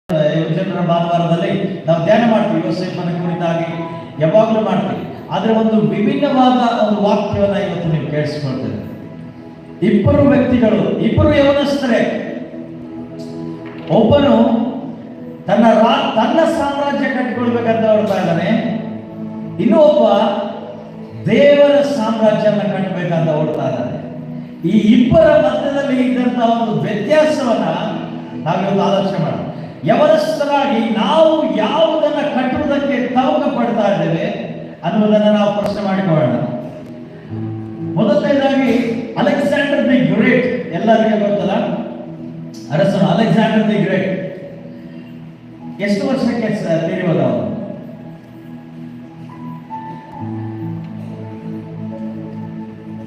ಯುವಜನರ ಭಾನುವಾರದಲ್ಲಿ ನಾವು ಧ್ಯಾನ ಮಾಡ್ತೀವಿ. ಯೋಸೇಫನ ಕುರಿತಾಗಿ ಯಾವಾಗಲೂ ಮಾಡ್ತೀವಿ. ಆದರೆ ಒಂದು ವಿಭಿನ್ನವಾದ ಒಂದು ವಾಕ್ಯವನ್ನ ಇವತ್ತು ನೀವು ಕೇಳಿಸ್ಕೊಳ್ತೀರಿ. ಇಬ್ಬರು ವ್ಯಕ್ತಿಗಳು, ಇಬ್ಬರು ಯೌವನಸ್ಥರೇ. ಒಬ್ಬನು ತನ್ನ ಸಾಮ್ರಾಜ್ಯ ಕಟ್ಟಿಕೊಳ್ಬೇಕಂತ ಹೊರಡ್ತಾ ಇದ್ದಾನೆ, ಇನ್ನೊಬ್ಬ ದೇವರ ಸಾಮ್ರಾಜ್ಯವನ್ನು ಕಟ್ಟಬೇಕಂತ ಹೊರಡ್ತಾ ಇದ್ದಾನೆ. ಈ ಇಬ್ಬರ ಮಧ್ಯದಲ್ಲಿ ಇದ್ದಂತಹ ಒಂದು ವ್ಯತ್ಯಾಸವನ್ನ ನಾವಿವತ್ತು ಆಲೋಚನೆ ಮಾಡೋಣ. ಯವನಸ್ಥರಾಗಿ ನಾವು ಯಾವುದನ್ನ ಕಟ್ಟುವುದಕ್ಕೆ ತವಕ ಪಡ್ತಾ ಇದ್ದೇವೆ ಅನ್ನುವುದನ್ನು ನಾವು ಪ್ರಶ್ನೆ ಮಾಡಿಕೊಳ್ಳೋಣ. ಮೊದಲನೇದಾಗಿ ಅಲೆಕ್ಸಾಂಡರ್ ದಿ ಗ್ರೇಟ್, ಎಲ್ಲರಿಗೆ ಗೊತ್ತಲ್ಲ, ಅರಸನು ಅಲೆಕ್ಸಾಂಡರ್ ದಿ ಗ್ರೇಟ್ ಎಷ್ಟು ವರ್ಷಕ್ಕೆ ತೀರಿಹೋದ? ಅವನು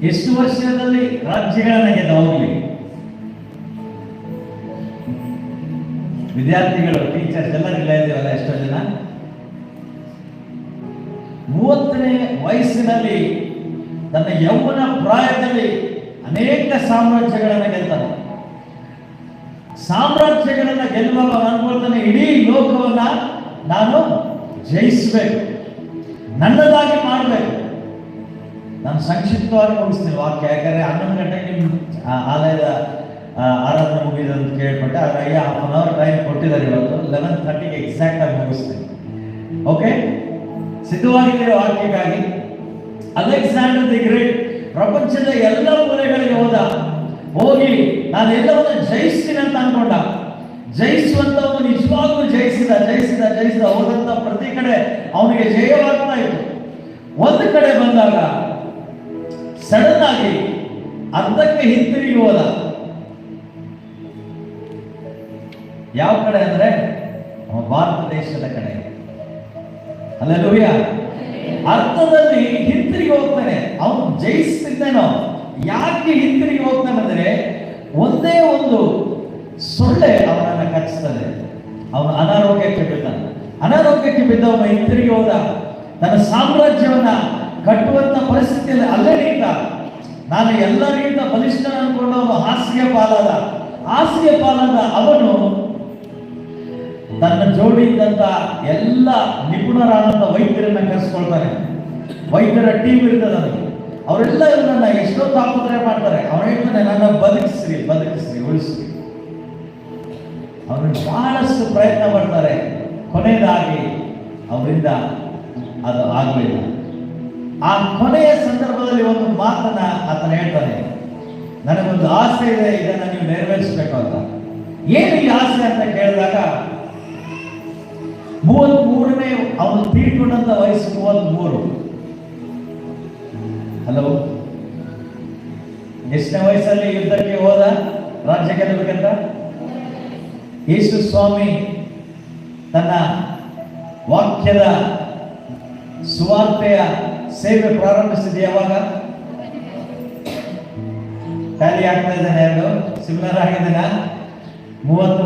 ಎಷ್ಟು ವರ್ಷದಲ್ಲಿ ರಾಜ್ಯಗಳನ್ನ ಗೆದ್ದ? ಹೋಗ್ಲಿ ವಿದ್ಯಾರ್ಥಿಗಳು, ಟೀಚರ್ಸ್ ಎಲ್ಲರೂ ಇಲ್ಲ ಇದ್ದೇವಲ್ಲ, ಎಷ್ಟೋ ಜನ 30ನೇ ವಯಸ್ಸಿನಲ್ಲಿ ತನ್ನ ಯೌವನ ಪ್ರಾಯದಲ್ಲಿ ಅನೇಕ ಸಾಮ್ರಾಜ್ಯಗಳನ್ನು ಗೆಲ್ತಾನೆ. ಸಾಮ್ರಾಜ್ಯಗಳನ್ನ ಗೆಲ್ಲುವ ಅನ್ಕೊಳ್ತಾನೆ, ಇಡೀ ಲೋಕವನ್ನ ನಾನು ಜಯಿಸಬೇಕು, ನನ್ನದಾಗಿ ಮಾಡಬೇಕು. ನಾನು ಸಂಕ್ಷಿಪ್ತವಾಗಿ ಮುಗಿಸ್ತೀನಿ ವಾಕ್ಯ, ಯಾಕಂದ್ರೆ 11 ಗಂಟೆಗೆ ನಿಮ್ಮ ಆಲಯದ ಆರಾಧನೆ ಮುಗಿದ ಅಂತ ಕೇಳ್ಪಟ್ಟೆ. ಆದ್ರೆ ಹಾಫ್ ಅನ್ ಅವರ್ ಟೈಮ್ ಕೊಟ್ಟಿದ್ದಾರೆ. ಇವತ್ತು 11:30ಗೆ ಎಕ್ಸಾಕ್ಟ್ ಆಗಿ ಮುಗಿಸ್ತೀನಿ. ಓಕೆ, ಸಿದ್ಧವಾಗಿದ್ದೀರೋ ವಾಕ್ಯಕ್ಕಾಗಿ? ಅಲೆಕ್ಸಾಂಡರ್ ದಿ ಗ್ರೇಟ್ ಪ್ರಪಂಚದ ಎಲ್ಲ ಮೂಲೆಗಳಿಗೆ ಹೋಗಿ ನಾನು ಎಲ್ಲವನ್ನ ಜಯಿಸ್ತೀನಿ ಅಂತ ಅನ್ಕೊಂಡ. ಜಯಿಸುವಂತವನು ನಿಜವಾಗ್ಲೂ ಜಯಿಸಿದ ಹೋದಂತ ಪ್ರತಿ ಕಡೆ ಅವನಿಗೆ ಜಯವಾಗ್ತಾ ಇತ್ತು. ಒಂದು ಕಡೆ ಬಂದಾಗ ಸಡನ್ ಆಗಿ ಅರ್ಧಕ್ಕೆ ಹಿಂತಿರುಗಿ ಹೋದ. ಯಾವ ಕಡೆ ಅಂದ್ರೆ ಭಾರತ ದೇಶದ ಕಡೆ. ಹಲ್ಲೆಲೂಯಾ. ಅರ್ಥದಲ್ಲಿ ಹಿಂತಿರುಗಿ ಹೋಗ್ತಾನೆ. ಅವನು ಜಯಿಸ್ತಿದ್ದೇನೋ. ಯಾಕೆ ಹಿಂತಿರುಗಿ ಹೋಗ್ತಾನೆ ಅಂದ್ರೆ ಒಂದೇ ಒಂದು ಸೊಳ್ಳೆ ಅವನನ್ನ ಕಚ್ಚಿಸ್ತದೆ. ಅವನು ಅನಾರೋಗ್ಯಕ್ಕೆ ಬಿದ್ದವನು ಹಿಂತಿರುಗಿ ಹೋದ. ತನ್ನ ಸಾಮ್ರಾಜ್ಯವನ್ನ ಕಟ್ಟುವಂತ ಪರಿಸ್ಥಿತಿಯಲ್ಲಿ ಅಲ್ಲೇ ನಿಂತ. ನಾನು ಎಲ್ಲರಿಗಿಂತ ಬಲಿಷ್ಠ ಅನ್ಕೊಂಡು ಅವನು ಹಾಸಿಗೆ ಪಾಲಾದ ಅವನು ತನ್ನ ಜೋಡಿ ಇದ್ದಂತ ಎಲ್ಲ ನಿಪುಣರಾದಂತ ವೈದ್ಯರನ್ನ ಕರೆಸ್ಕೊಳ್ತಾನೆ. ವೈದ್ಯರ ಟೀಮ್ ಇರ್ತದೆ ನನಗೆ. ಅವರೆಲ್ಲ ಇವನನ್ನ ಎಷ್ಟೋ ತಾಪತ್ರೆ ಮಾಡ್ತಾರೆ. ಅವನು ಹೇಳ್ತಾನೆ, ನನ್ನ ಬದುಕಿಸ್ರಿ, ಉಳಿಸ್ರಿ. ಅವನು ಬಹಳಷ್ಟು ಪ್ರಯತ್ನ ಮಾಡ್ತಾರೆ. ಕೊನೆಯದಾಗಿ ಅವರಿಂದ ಅದು ಆಗಲಿಲ್ಲ. ಆ ಕೊನೆಯ ಸಂದರ್ಭದಲ್ಲಿ ಒಂದು ಮಾತನ್ನ ಆತನ ಹೇಳ್ತಾನೆ, ನನಗೊಂದು ಆಸೆ ಇದೆ, ಇದನ್ನ ನೀವು ನೆರವೇರಿಸಬೇಕು ಅಂತ. ಏನು ಈ ಆಸೆ ಅಂತ ಕೇಳಿದಾಗ 33ನೇ ಅವನು ತೀರ್ಕೊಂಡಂತ ವಯಸ್ಸು 33. ಹಲೋ, ಎಷ್ಟನೇ ವಯಸ್ಸಲ್ಲಿ ಯುದ್ಧಕ್ಕೆ ಹೋದ ರಾಜ್ಯ ಗೆಲ್ಲಬೇಕಂತ? ಯೇಸು ಸ್ವಾಮಿ ತನ್ನ ವಾಕ್ಯದ ಸುವಾರ್ತೆಯ ಸೇವೆ ಪ್ರಾರಂಭಿಸಿದ ಯಾವಾಗ? ಖಾಲಿ ಆಗ್ತಾ ಇದ್ದಾನೆ. ಯಾರು ಸಿಮಿಲರ್ ಆಗಿದ್ದಾನ? 30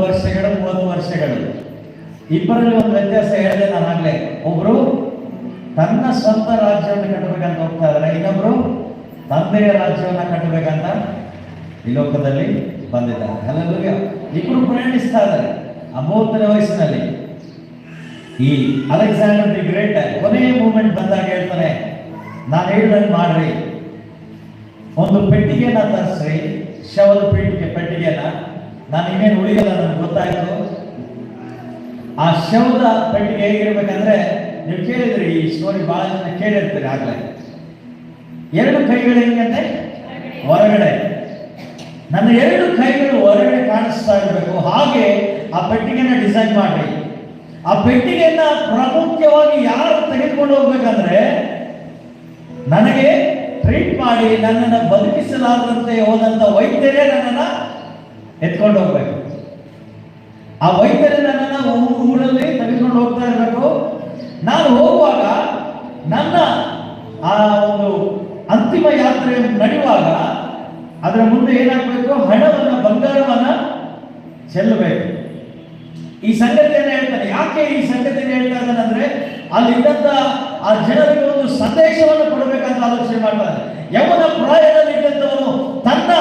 ವರ್ಷಗಳು. ಇಬ್ಬರಲ್ಲಿ ಒಂದು ವ್ಯತ್ಯಾಸ ಹೇಳಿದೆ ನಾನಾಗ್ಲೇ. ಒಬ್ರು ತನ್ನ ಸ್ವಂತ ರಾಜ್ಯವನ್ನು ಕಟ್ಟಬೇಕಂತ ಹೋಗ್ತಾ ಇದ್ದಾರೆ, ಇನ್ನೊಬ್ರು ತಂದೆಯ ರಾಜ್ಯವನ್ನ ಕಟ್ಟಬೇಕಂತ ಈ ಲೋಕದಲ್ಲಿ ಬಂದಿದ್ದಾರೆ. ಹಲ್ಲೆಲೂಯಾ. ಇಬ್ಬರು ಪ್ರಯಾಣಿಸ್ತಾ ಇದ್ದಾರೆ. 30ನೇ ವಯಸ್ಸಿನಲ್ಲಿ ಈ ಅಲೆಕ್ಸಾಂಡರ್ ದಿ ಗ್ರೇಟ್ ಕೊನೆಯ ಮೂಮೆಂಟ್ ಬಂದಾಗ ಹೇಳ್ತಾನೆ, ನಾನು ಹೇಳಿದಂಗೆ ಮಾಡ್ರಿ, ಒಂದು ಪೆಟ್ಟಿಗೆನ ತರಿಸ್ರಿ, ಶವದ ಪೆಟ್ಟಿಗೆನ. ನಾನು ಇನ್ನೇನು ಉಳಿಯಲ್ಲ, ನನಗೆ ಗೊತ್ತಾಯ್ತು. ಆ ಶವದ ಪೆಟ್ಟಿಗೆ ಹೇಗಿರ್ಬೇಕಂದ್ರೆ, ನೀವು ಕೇಳಿದ್ರಿ ಈ ಸ್ಟೋರಿ, ಬಹಳ ಜನ ಕೇಳಿರ್ತೀರಿ ಆಗ್ಲೇ. 2 ಕೈಗಳು ಹೆಂಗಂತೆ ಹೊರಗಡೆ, ನನ್ನ 2 ಕೈಗಳು ಹೊರಗಡೆ ಕಾಣಿಸ್ತಾ ಇರಬೇಕು. ಹಾಗೆ ಆ ಪೆಟ್ಟಿಗೆನ ಡಿಸೈನ್ ಮಾಡ್ರಿ. ಆ ಪೆಟ್ಟಿಗೆಯನ್ನ ಪ್ರಾಮುಖ್ಯವಾಗಿ ಯಾರು ತೆಗೆದುಕೊಂಡು ಹೋಗ್ಬೇಕಂದ್ರೆ, ನನಗೆ ಟ್ರೀಟ್ ಮಾಡಿ ನನ್ನನ್ನು ಬದುಕಿಸಲಾರದಂತೆ ಹೋದಂತ ವೈದ್ಯರೇ ನನ್ನನ್ನ ಎತ್ಕೊಂಡು ಹೋಗ್ಬೇಕು. ಆ ವೈದ್ಯರೇ ನನ್ನನ್ನು ಊರಲ್ಲಿ ತೆಗೆದುಕೊಂಡು ಹೋಗ್ತಾ ಇರಬೇಕು. ನಾನು ಹೋಗುವಾಗ ನನ್ನ ಆ ಒಂದು ಅಂತಿಮ ಯಾತ್ರೆ ನಡೆಯುವಾಗ ಅದರ ಮುಂದೆ ಏನಾಗಬೇಕು? ಹಣವನ್ನ, ಬಂಗಾರವನ್ನ ಚೆಲ್ಲಬೇಕು. ಈ ಸಂಗತಿಯನ್ನು ಹೇಳ್ತಾನೆ. ಯಾಕೆ ಈ ಸಂಗತಿಯನ್ನು ಹೇಳ್ತಾ ಇದ್ದಾನೆ ಅಂದ್ರೆ, ಅಲ್ಲಿದ್ದಂತ ಆ ಜನರಿಗೆ ಒಂದು ಸಂದೇಶವನ್ನು ಕೊಡಬೇಕಂತ ಆಲೋಚನೆ ಮಾಡ್ತಾನೆ. ಯೌವನ ಪ್ರಾಯದಲ್ಲಿ ಇದ್ದಂಥವನು ತನ್ನ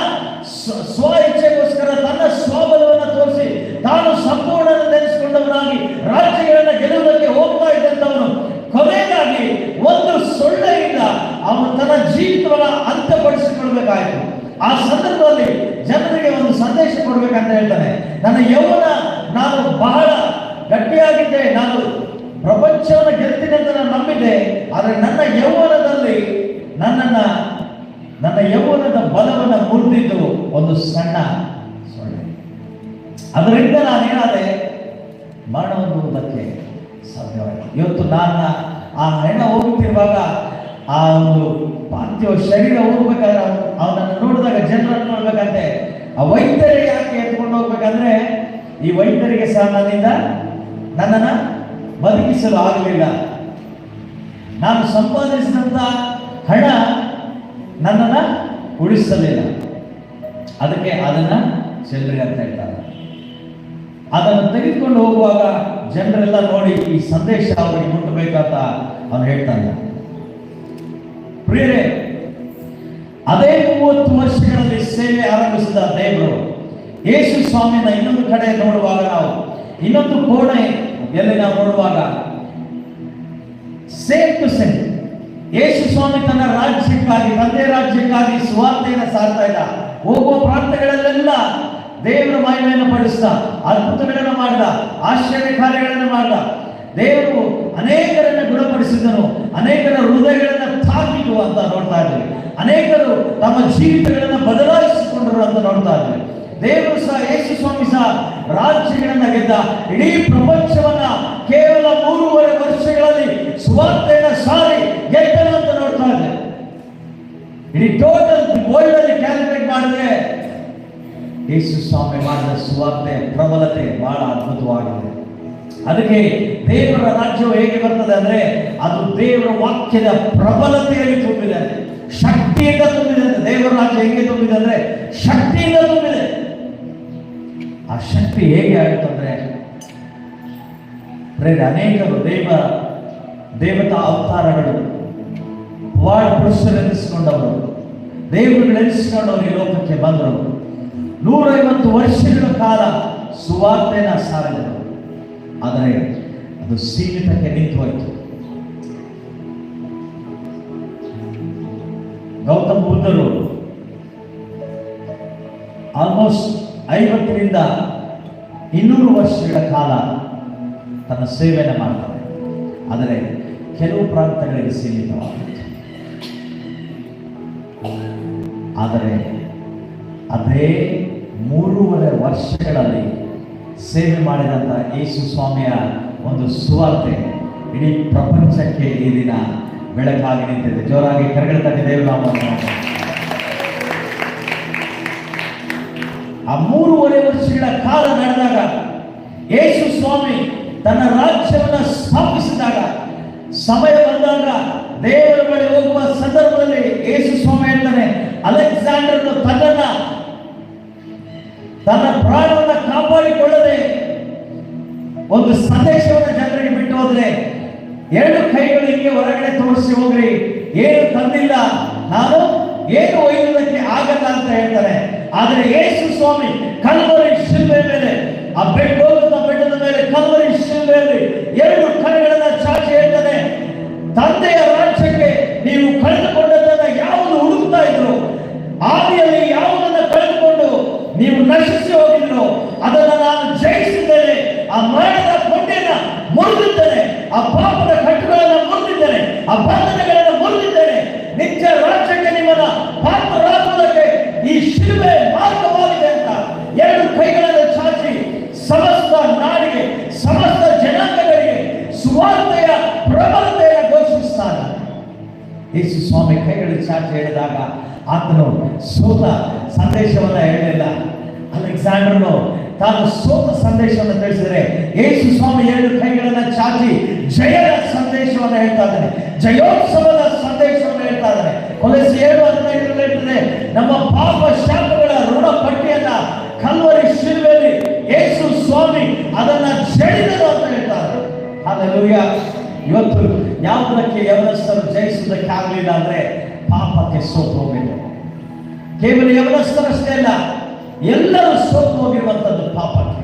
ಸ್ವ ಇಚ್ಛೆಗೋಸ್ಕರ ತನ್ನ ಸ್ವಬಲವನ್ನು ತೋರಿಸಿ ತಾನು ಸಂಪೂರ್ಣ ನೆನೆಸಿಕೊಂಡವನ ಆ ಸಂದರ್ಭದಲ್ಲಿ ಜನರಿಗೆ ಒಂದು ಸಂದೇಶ ಕೊಡ್ಬೇಕಂತ ಹೇಳ್ತಾನೆ. ನನ್ನ ಯೌವನ ನಾನು ಬಹಳ ಗಟ್ಟಿಯಾಗಿದ್ದೆ, ನಾನು ಪ್ರಪಂಚವನ್ನು ಗೆಲ್ತೀನಿ ಅಂತ ನಾನು ನಂಬಿದ್ದೆ. ಆದರೆ ನನ್ನ ಯೌವನದಲ್ಲಿ ನನ್ನ ಯೌವನದ ಬಲವನ್ನು ಮುರಿದಿದ್ದು ಒಂದು ಸಣ್ಣ ಸೊಳ್ಳೆ. ಅದರಿಂದ ನಾನೇನಾದೆ, ಮರಣ ಹೊಂದುವುದಕ್ಕೆ ಸಾಧ್ಯವಾಯಿತು. ಇವತ್ತು ನಾನು ಆ ಹೆಣ ಹೋಗುತ್ತಿರುವಾಗ, ಆ ಒಂದು ಪಾರ್ಥಿವ ಶರೀರ ಹೋಗ್ಬೇಕಾದ್ರೆ ಅವನನ್ನು ನೋಡಿದಾಗ, ಜನರನ್ನು ನೋಡ್ಬೇಕಂತೆ, ಆ ವೈದ್ಯರಿಗೆ ಯಾಕೆ ಎತ್ಕೊಂಡು ಹೋಗ್ಬೇಕಂದ್ರೆ, ಈ ವೈದ್ಯರಿಗೆ ಸಹ ನನ್ನನ್ನು ಬದುಕಿಸಲು ಆಗಲಿಲ್ಲ. ನಾನು ಸಂಪಾದಿಸಿದಂತ ಹಣ ನನ್ನನ್ನು ಉಳಿಸಲಿಲ್ಲ. ಅದಕ್ಕೆ ಅದನ್ನ ಚೆಲ್ಲರಿ ಅಂತ ಹೇಳ್ತಾರೆ. ಅದನ್ನು ತೆಗೆದುಕೊಂಡು ಹೋಗುವಾಗ ಜನರೆಲ್ಲ ನೋಡಿ ಈ ಸಂದೇಶ ಅವರಿಗೆ ಮುಟ್ಟಬೇಕಂತ ಅವನು ಹೇಳ್ತಾನೆ. ಪ್ರಿಯರೇ, ಅದೇ 30 ವರ್ಷಗಳಲ್ಲಿ ಸೇವೆ ಆರಂಭಿಸಿದ ದೇವರು ಯೇಸು ಸ್ವಾಮಿನ ಇನ್ನೊಂದು ಕಡೆ ನೋಡುವಾಗ, ನಾವು ಇನ್ನೊಂದು ಕೋಣೆಯಲ್ಲಿ ನಾವು ನೋಡುವಾಗ, ಸೇಮ್ ಟು ಸೇಮ್ ಯೇಸು ಸ್ವಾಮಿ ತನ್ನ ರಾಜ್ಯಕ್ಕಾಗಿ, ತಂದೆ ರಾಜ್ಯಕ್ಕಾಗಿ ಸುವಾರ್ತೆಯನ್ನು ಸಾರ್ತಾ ಇದ್ದ. ಹೋಗುವ ಪ್ರಾಂತ್ಯಗಳಲ್ಲೆಲ್ಲ ದೇವರ ಮಹಿಮೆಯನ್ನು ಪಡಿಸ್ತಾ ಅದ್ಭುತಗಳನ್ನು ಮಾಡಿದ, ಆಶ್ಚರ್ಯ ಕಾರ್ಯಗಳನ್ನು ಮಾಡಿದ. ದೇವರು ಅನೇಕರನ್ನು ಗುಣಪಡಿಸಿದನು, ಅನೇಕರ ಹೃದಯಗಳನ್ನು ತಾಕಿತು ಅಂತ ನೋಡ್ತಾ ಇದ್ದೀವಿ. ಅನೇಕರು ತಮ್ಮ ಜೀವಿತಗಳನ್ನು ಬದಲಾಯಿಸಿಕೊಂಡರು ಅಂತ ನೋಡ್ತಾ ಇದ್ದೀವಿ. ದೇವರು ಸಹ, ಯೇಸು ಸ್ವಾಮಿ ಸಹ ರಾಜ್ಯಗಳನ್ನ ಗೆದ್ದ. ಇಡೀ ಪ್ರಪಂಚವನ್ನ ಕೇವಲ 3.5 ವರ್ಷಗಳಲ್ಲಿ ಸುವಾರ್ತೆಯನ್ನು ಸಾರಿ ಗೆದ್ದನು ಅಂತ ನೋಡ್ತಾ ಇದ್ದೇವೆ. ಇಡೀ ಟೋಟಲ್ ವರ್ಲ್ಡ್ ಅಲ್ಲಿ ಕ್ಯಾಲ್ಕುಲೇಟ್ ಮಾಡಿದ್ರೆ ಯೇಸು ಸ್ವಾಮಿ ಮಾಡಿದ ಸುವಾರ್ತೆ ಪ್ರಬಲತೆ ಬಹಳ ಅದ್ಭುತವಾಗಿದೆ. ಅದಕ್ಕೆ ದೇವರ ರಾಜ್ಯವು ಹೇಗೆ ಬರ್ತದೆ ಅಂದ್ರೆ, ಅದು ದೇವರ ವಾಕ್ಯದ ಪ್ರಬಲತೆಯಲ್ಲಿ ತುಂಬಿದೆ, ಶಕ್ತಿಯಿಂದ ತುಂಬಿದೆ. ದೇವರ ರಾಜ್ಯ ಹೇಗೆ ತುಂಬಿದೆ ಅಂದ್ರೆ ಶಕ್ತಿಯಿಂದ ತುಂಬಿದೆ. ಆ ಶಕ್ತಿ ಹೇಗೆ ಆಗುತ್ತಂದ್ರೆ, ಅನೇಕರು ದೇವತಾ ಅವತಾರಗಳು, ವಾರ್ಡ್ ಪುರುಷರೆನಿಸಿಕೊಂಡವರು, ದೇವರುಗಳೆನಿಸಿಕೊಂಡವರು ಈ ಲೋಕಕ್ಕೆ ಬಂದರು. 150 ವರ್ಷಗಳ ಕಾಲ ಸುವಾರ್ತೆನ ಸಾರಿದರು. ಆದರೆ ಅದು ಸೀಮಿತಕ್ಕೆ ನಿಂತು ಹೋಯಿತು. ಗೌತಮ ಬುದ್ಧರು ಆಲ್ಮೋಸ್ಟ್ 50ರಿಂದ 200 ವರ್ಷಗಳ ಕಾಲ ತನ್ನ ಸೇವೆಯನ್ನು ಮಾಡ್ತಾರೆ. ಆದರೆ ಕೆಲವು ಪ್ರಾಂತಗಳಿಗೆ ಸೀಮಿತವಾಗುತ್ತೆ. ಆದರೆ ಅದೇ 3.5 ವರ್ಷಗಳಲ್ಲಿ ಸೇವೆ ಮಾಡಿದಂಥ ಯೇಸು ಸ್ವಾಮಿಯ ಒಂದು ಸುವಾರ್ತೆ ಇಡೀ ಪ್ರಪಂಚಕ್ಕೆ ಈ ದಿನ ಬೆಳಕಾಗಿ ನಿಂತಿದೆ. ಜೋರಾಗಿ ಕರಗಡ ತಟ್ಟಿ ದೇವನಾಮವನ್ನು. ಆ 3.5 ವರ್ಷಗಳ ಕಾಲ ನಡೆದಾಗ, ಯೇಸು ಸ್ವಾಮಿ ತನ್ನ ರಾಜ್ಯವನ್ನು ಸ್ಥಾಪಿಸಿದಾಗ, ಸಮಯ ಬಂದಾಗ, ದೇವರ ಬಳಿ ಹೋಗುವ ಸಂದರ್ಭದಲ್ಲಿ ಯೇಸು ಸ್ವಾಮಿ ಹೇಳ್ತಾನೆ, ಅಲೆಕ್ಸಾಂಡರ್ನು ತನ್ನ ಪ್ರಾಣವನ್ನು ಕಾಪಾಡಿಕೊಳ್ಳದೆ ಒಂದು ಸಂದೇಶವನ್ನು ಜನರಿಗೆ ಬಿಟ್ಟು ಹೋದ್ರೆ, 2 ಕೈಗಳು ಹಿಂಗೆ ಹೊರಗಡೆ ತೋರಿಸಿ ಹೋಗ್ರಿ, ಏನು ತಂದಿಲ್ಲ, ನಾನು ಏನು ಒಯ್ಯುವುದಕ್ಕೆ ಆಗಲ್ಲ ಅಂತ ಹೇಳ್ತಾರೆ. ಆದರೆ ಯೇಸು ಸ್ವಾಮಿ ಕಲ್ವರಿ ಶಿಲುಬೆ ಮೇಲೆ, ಆ ಬೆಟ್ಟದ ಮೇಲೆ ಕಲ್ವರಿ ಶಿಲುಬೆಯಲ್ಲಿ 2 ಕೈಗಳನ್ನು ಚಾಚಿ ಹೇಳ್ತಾನೆ, ತಂದೆಯ ರಾಜ್ಯಕ್ಕೆ ನೀವು ಕಳೆದುಕೊಂಡದನ್ನ ಯಾವುದು ಹುಡುಕ್ತಾ ಇದ್ರು, ಆದಿಯಲ್ಲಿ ಯಾವುದನ್ನ ಕಳೆದುಕೊಂಡು ನೀವು ನಶಿಸಿ ಹೋಗಿದ್ರು, ಅದನ್ನು ನಾನು ಜಯಿಸಿದ್ದೇನೆ. ಆ ಮರಣದ ಕೊಂಡೆಯನ್ನು ಮುರಿದಿದ್ದೇನೆ, ಆ ಪಾಪದ ಕಟ್ಟುಗಳನ್ನು ಮುರಿದಿದ್ದೇನೆ, ಆ ಬಂಧನಗಳನ್ನು ಮುರಿದಿದ್ದೇನೆ. ನಿತ್ಯ ರಾಜ್ಯಕ್ಕೆ ನಿಮ್ಮನ್ನ ಪಾತ್ರರಾಗುವುದಕ್ಕೆ ಈ ಶಿಲುಬೆ ಮಾರ್ಗವಾಗಿದೆ ಅಂತ 2 ಕೈಗಳನ್ನು ಚಾಚಿ ಸಮಸ್ತ ನಾಡಿಗೆ, ಸಮಸ್ತ ಜನಾಂಗಗಳಿಗೆ ಸುವಾರ್ತೆಯ ಪ್ರಬಲತೆಯನ್ನು ಘೋಷಿಸ್ತಾನೆ. ಯೇಸು ಸ್ವಾಮಿ ಕೈಗಳು ಚಾಚಿ ಹೇಳಿದಾಗ ಆತನು ಸೋತ ಸಂದೇಶವನ್ನು ಹೇಳಲಿಲ್ಲ. ಅಲೆಕ್ಸಾಂಡರ್ನು ತಾನು ಸೋತ ಸಂದೇಶವನ್ನು ತಿಳಿಸಿದರೆ, ಯೇಸು ಸ್ವಾಮಿ 2 ಕೈಗಳನ್ನು ಚಾಚಿ ಜಯದ ಸಂದೇಶವನ್ನು ಹೇಳ್ತಾ ಇದ್ದಾನೆ, ಜಯೋತ್ಸವದ ಸಂದೇಶವನ್ನು ಹೇಳ್ತಾ ಇದ್ದಾನೆ. ಕೊಲೊಸ್ಸೆ 7:15 ಹೇಳ್ತದೆ, ನಮ್ಮ ಪಾಪ ಶಾಪಗಳ ಋಣ ಪಟ್ಟಿಯನ್ನ ಕಲ್ವರಿ ಶಿಲುಬೆಯಲ್ಲಿ ಯೇಸು ಸ್ವಾಮಿ ಅದನ್ನ ಜಡಿದರು ಅಂತ ಹೇಳ್ತಾರೆ. ಹಲ್ಲೆಲೂಯಾ. ಇವತ್ತು ಯಾವುದಕ್ಕೆ ಯವನಸ್ಥರು ಜಯಿಸುವುದಕ್ಕೆ ಆಗಲಿಲ್ಲ ಅಂದ್ರೆ ಪಾಪಕ್ಕೆ ಸೋತು ಹೋಗಬೇಕು. ಕೇವಲ ಯವನಸ್ಥರಷ್ಟೇ ಅಲ್ಲ, ಎಲ್ಲರೂ ಸೋತು ಹೋಗಿರುವಂಥದ್ದು ಪಾಪಕ್ಕೆ.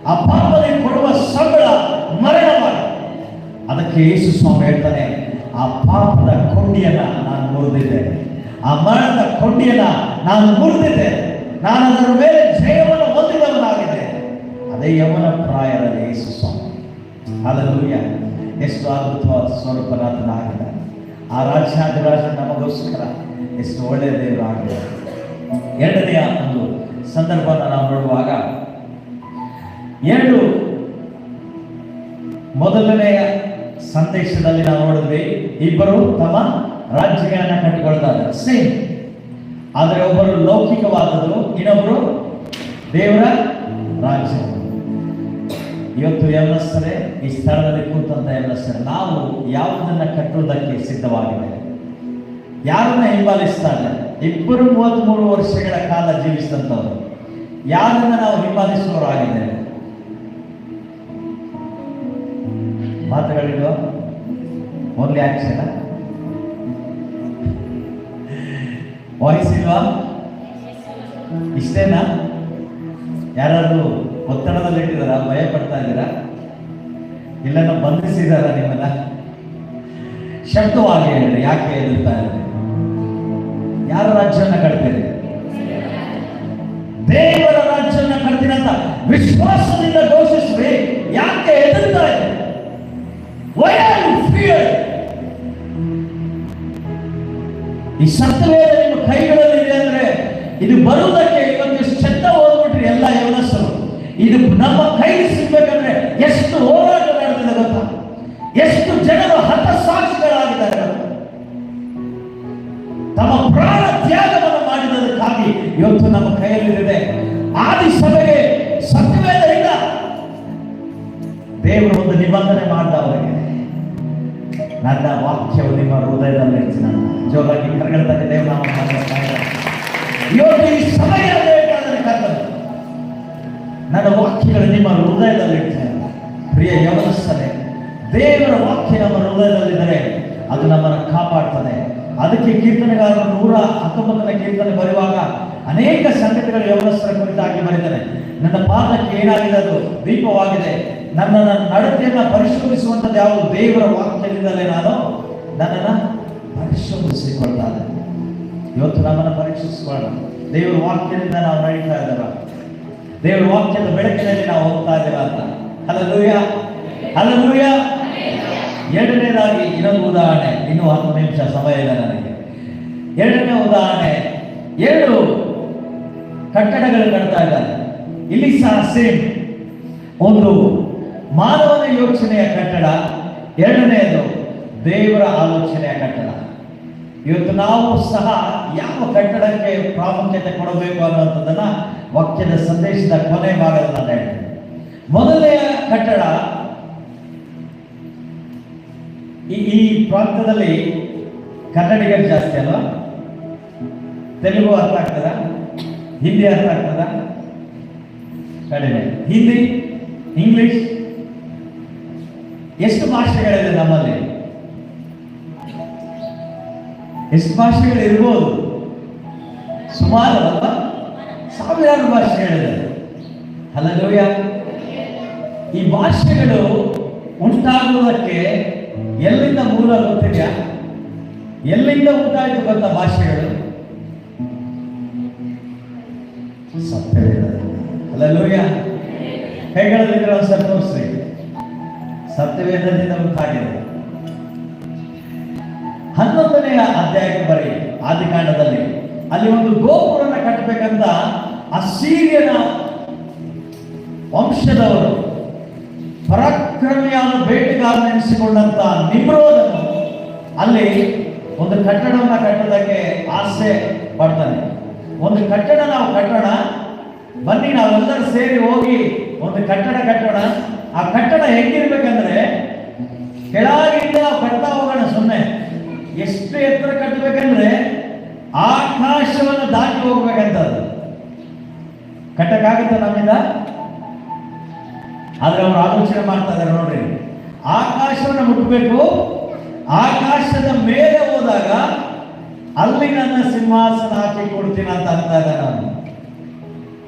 ಆ ಪಾಪದಲ್ಲಿ ಕೊಡುವ ಸಂಬಳ ಮರಣವಾಗಿ. ಅದಕ್ಕೆ ಯೇಸು ಸ್ವಾಮಿ ಹೇಳ್ತಾನೆ, ಆ ಪಾಪದ ಕೊಂಡಿಯನ್ನ ನಾನು ಮುರಿದಿದ್ದೇನೆ, ಆ ಆ ಮರಣದ ಕೊಂಡಿಯನ್ನ ನಾನು ಮುರಿದಿದ್ದೆ, ನಾನು ಅದರ ಮೇಲೆ ಜಯವನ್ನು ಹೊಂದಿದವನಾಗಿದೆ. ಅದೇ ಯವನ ಪ್ರಾಯದಲ್ಲಿ ಯೇಸು ಸ್ವಾಮಿ. ಹಲ್ಲೆಲೂಯಾ. ಎಷ್ಟು ಅದ್ಭುತವಾದ ಸ್ವರೂಪನಾಥನಾಗಿದ್ದಾನೆ. ಆ ರಾಜ್ಯಾಧಿರಾಜ ನಮಗೋಸ್ಕರ ಎಷ್ಟು ಒಳ್ಳೆಯ ದೇವರು ಆಗಿದೆ. ಎರಡನೆಯ ಒಂದು ಸಂದರ್ಭವನ್ನು ನಾವು ನೋಡುವಾಗ, ಮೊದಲನೆಯ ಸಂದೇಶದಲ್ಲಿ ನಾವು ನೋಡಿದ್ವಿ, ಇಬ್ಬರು ತಮ್ಮ ರಾಜ್ಯಗಳನ್ನ ಕಟ್ಟಿಕೊಳ್ತಾರೆ, ಸೇಮ್. ಆದರೆ ಒಬ್ಬರು ಲೌಕಿಕವಾದದ್ದು, ಇನ್ನೊಬ್ಬರು ದೇವರ ರಾಜ್ಯ. ಇವತ್ತು ಯಮನಸ್ಥರೇ, ಈ ಸ್ಥಳದಲ್ಲಿ ಕೂತಂತ ಯಮನಸ್ಥರೇ, ನಾವು ಯಾವುದನ್ನ ಕಟ್ಟುವುದಕ್ಕೆ ಸಿದ್ಧವಾಗಿದೆ? ಯಾರನ್ನ ಹಿಂಬಾಲಿಸ್ತಾ ಇಲ್ಲ? ಇಬ್ಬರು 33 ವರ್ಷಗಳ ಕಾಲ ಜೀವಿಸಿದಂಥವ್ರು. ಯಾರನ್ನ ನಾವು ಹಿಂಬಾಲಿಸುವವರಾಗಿದ್ದೇವೆ? ಮಾತುಗಳಿಲ್ವಾ? ಓನ್ಲಿ ಆಕ್ಷನ್, ವಾಯ್ಸ್ ಇಲ್ವಾ? ಇಷ್ಟೇನಾ? ಯಾರಾದ್ರೂ ಒತ್ತಡದಲ್ಲಿಟ್ಟಿದಾರ? ಭಯ ಪಡ್ತಾ ಇದ್ದೀರಾ? ಇಲ್ಲನ ಬಂಧಿಸಿದಾರ ನಿಮ್ಮನ್ನ? ಶಬ್ದವಾಗಿ ಹೇಳಿದ್ರೆ ಯಾಕೆ ಎದುರ್ತಾ ಇದ್ದಾರೆ? ಯಾರ ರಾಜ್ಯವನ್ನ ಕಟ್ತೀರಿ? ದೇವರ ರಾಜ್ಯವನ್ನ ಕಟ್ತೀರಂತ ವಿಶ್ವಾಸದಿಂದ ಘೋಷಿಸ್ರಿ. ಯಾಕೆ ಎದುರ್ತಾ ಇದೆ? Why are you feared? ಈ ಸತ್ಯವೇದ ನಿಮ್ಮ ಕೈಗಳಲ್ಲಿ ಇದೆ ಅಂದ್ರೆ ಇದು ಬರುವುದಕ್ಕೆ ಇವತ್ತು ಶಬ್ದ ಓದ್ಬಿಟ್ರಿ ಎಲ್ಲ ಯೌವನಸ್ಥರು. ಇದು ನಮ್ಮ ಕೈಗೆ ಸಿಗ್ಬೇಕಂದ್ರೆ ಎಷ್ಟು ಹೋರಾಟ ನಡೆದಿದೆ ಗೊತ್ತಾ? ಎಷ್ಟು ಜನರು ಹತಸಾಕ್ಷಿಗಳಾಗಿದ್ದಾರೆ. ತಮ್ಮ ಪ್ರಾಣ ತ್ಯಾಗವನ್ನು ಮಾಡಿದ್ದಕ್ಕಾಗಿ ಇವತ್ತು ನಮ್ಮ ಕೈಯಲ್ಲಿದೆ. ಆದಿ ಸಭೆಗೆ ಸತ್ಯವೇದ ಇಲ್ಲ. ದೇವರು ಒಂದು ನಿಬಂಧನೆ ಮಾಡಿದ ಅವರಿಗೆ, ನನ್ನ ವಾಕ್ಯವು ನಿಮ್ಮ ಹೃದಯದಲ್ಲಿ ಇರ್ತೀನಿ. ಜೋರಾಗಿ ಕರಗಳ್ತಾನೆ ದೇವನಾಮ. ಇವತ್ತು ಈ ಸಮಯ ನನ್ನ ವಾಕ್ಯಗಳು ನಿಮ್ಮ ಹೃದಯದಲ್ಲಿ ಇರ್ತೇನೆ. ಪ್ರಿಯ ಯೌವನಸ್ಥರೇ, ದೇವರ ವಾಕ್ಯ ನಮ್ಮ ಹೃದಯದಲ್ಲಿದ್ದರೆ ಅದು ನಮ್ಮನ್ನು ಕಾಪಾಡ್ತದೆ. ಅದಕ್ಕೆ ಕೀರ್ತನೆಗಾರರು 119ನೇ ಕೀರ್ತನೆ ಬರೆಯುವಾಗ ಅನೇಕ ಸಂಗತಿಗಳು ಯೌವನಸ್ಥರ ಕುರಿತಾಗಿ ಬರೆದಿದ್ದಾರೆ. ನನ್ನ ಪಾದಕ್ಕೆ ಏನಾಗಿದೆ? ಅದು ದೀಪವಾಗಿದೆ. ನನ್ನ ನಡತೆಯನ್ನು ಪರಿಶೋಧಿಸುವಂಥದ್ದು ಯಾವುದು? ದೇವರ ವಾಕ್ಯದಿಂದಲೇ ನಾನು ನನ್ನನ್ನು ಪರಿಶೋಧಿಸಿಕೊಳ್ತಾರೆ. ಇವತ್ತು ನಮ್ಮನ್ನು ಪರೀಕ್ಷಿಸಿಕೊಳ್ಳೋಣ. ದೇವರ ವಾಕ್ಯದಿಂದ ನಾವು ನಡೀತಾ ಇದ್ದಾರ? ದೇವರ ವಾಕ್ಯದ ಬೆಳಕಿನಲ್ಲಿ ನಾವು ಹೋಗ್ತಾ ಇದ್ದೇವೆ ಅಂತ? Hallelujah, hallelujah. ಎರಡನೇದಾಗಿ ಇನ್ನೊಂದು ಉದಾಹರಣೆ, ಇನ್ನೂ 10 ನಿಮಿಷ ಸಮಯ ಇದೆ ನನಗೆ. ಎರಡನೇ ಉದಾಹರಣೆ, 2 ಕಟ್ಟಡಗಳು ಕಟ್ತಾ ಇದ್ದಾರೆ. ಇಲ್ಲಿ ಸಹ ಸೇಮ್. ಒಂದು ಮಾನವನ ಯೋಚನೆಯ ಕಟ್ಟಡ, ಎರಡನೆಯದು ದೇವರ ಆಲೋಚನೆಯ ಕಟ್ಟಡ. ಇವತ್ತು ನಾವು ಸಹ ಯಾವ ಕಟ್ಟಡಕ್ಕೆ ಪ್ರಾಮುಖ್ಯತೆ ಕೊಡಬೇಕು ಅನ್ನುವಂಥದ್ದನ್ನ ವಾಕ್ಯದ ಸಂದೇಶದ ಕೊನೆ ಭಾಗದಲ್ಲಿ ನಾನು ಹೇಳ್ತೇನೆ. ಮೊದಲನೆಯ ಕಟ್ಟಡ, ಈ ಪ್ರಾಂತದಲ್ಲಿ ಕನ್ನಡಿಗರು ಜಾಸ್ತಿ ಅಲ್ವಾ? ತೆಲುಗು ಅರ್ಥ ಆಗ್ತದ? ಹಿಂದಿ ಅರ್ಥ ಆಗ್ತದ? ಕಡಿಮೆ. ಹಿಂದಿ, ಇಂಗ್ಲಿಷ್. ಎಷ್ಟು ಭಾಷೆಗಳಿದೆ ನಮ್ಮಲ್ಲಿ? ಎಷ್ಟು ಭಾಷೆಗಳು ಇರ್ಬೋದು? ಸುಮಾರು ಅಲ್ವಾ? ಸಾವಿರಾರು ಭಾಷೆಗಳಿದೆ. ಹಲ್ಲೆಲೂಯಾ. ಈ ಭಾಷೆಗಳು ಉಂಟಾಗುವುದಕ್ಕೆ ಎಲ್ಲಿಂದ ಮೂಲ ಗೊತ್ತಿದೆಯಾ? ಎಲ್ಲಿಂದ ಉಂಟಾಯಿತು ಗೊತ್ತಾ ಭಾಷೆಗಳು? ಸತ್ಯವೇದದಿಂದ. ಹಲ್ಲೆಲೂಯಾ. ಕೈಗಳಲ್ಲಿ ಒಂದ್ಸಲ ತೋರಿಸ್ರಿ. ಸತ್ಯವೇದದಿಂದ ಉಂಟಾಗಿದೆ. 11ನೇ ಅಧ್ಯಾಯಕ್ಕೆ ಬರೀ, ಆದಿಕಾಂಡದಲ್ಲಿ. ಅಲ್ಲಿ ಒಂದು ಗೋಪುರನ ಕಟ್ಟಬೇಕಂತ ಅಸ್ಸೀರಿಯನ ವಂಶದವರು ಪರಾಕ್ರಮಿಯಾದ ಬೇಟೆಗಾರನೆನಿಸಿಕೊಂಡಂತ ನಿಮ್ರೋದನು ಅಲ್ಲಿ ಒಂದು ಕಟ್ಟಡವನ್ನು ಕಟ್ಟೋದಕ್ಕೆ ಆಸೆ ಪಡ್ತಾನೆ. ಒಂದು ಕಟ್ಟಡ ನಾವು ಕಟ್ಟೋಣ ಬನ್ನಿ, ನಾವೆಲ್ಲರೂ ಸೇರಿ ಹೋಗಿ ಒಂದು ಕಟ್ಟಡ ಕಟ್ಟೋಣ. ಆ ಕಟ್ಟಡ ಹೆಂಗಿರ್ಬೇಕಂದ್ರೆ ಕೆಳಗಿಂದ ನಾವು ಕಟ್ತಾ ಹೋಗೋಣ. ಸುಮ್ಮನೆ ಎಷ್ಟು ಎತ್ತರ ಕಟ್ಟಬೇಕಂದ್ರೆ ಆಕಾಶವನ್ನು ದಾಟಿ ಹೋಗ್ಬೇಕಂತದ್ದು. ಕಟ್ಟಕ್ಕಾಗುತ್ತೆ ನಮ್ಮಿಂದ? ಆದ್ರೆ ಅವರು ಆಲೋಚನೆ ಮಾಡ್ತಾ ಇದ್ದಾರೆ ನೋಡ್ರಿ. ಆಕಾಶವನ್ನು ಮುಟ್ಟಬೇಕು. ಆಕಾಶದ ಮೇಲೆ ಹೋದಾಗ ಅಲ್ಲಿ ನನ್ನ ಸಿಂಹಾಸನ ಹಾಕಿ ಕೊಡ್ತೀನಿ ಅಂತ ಅಂದಾಗ ನಾನು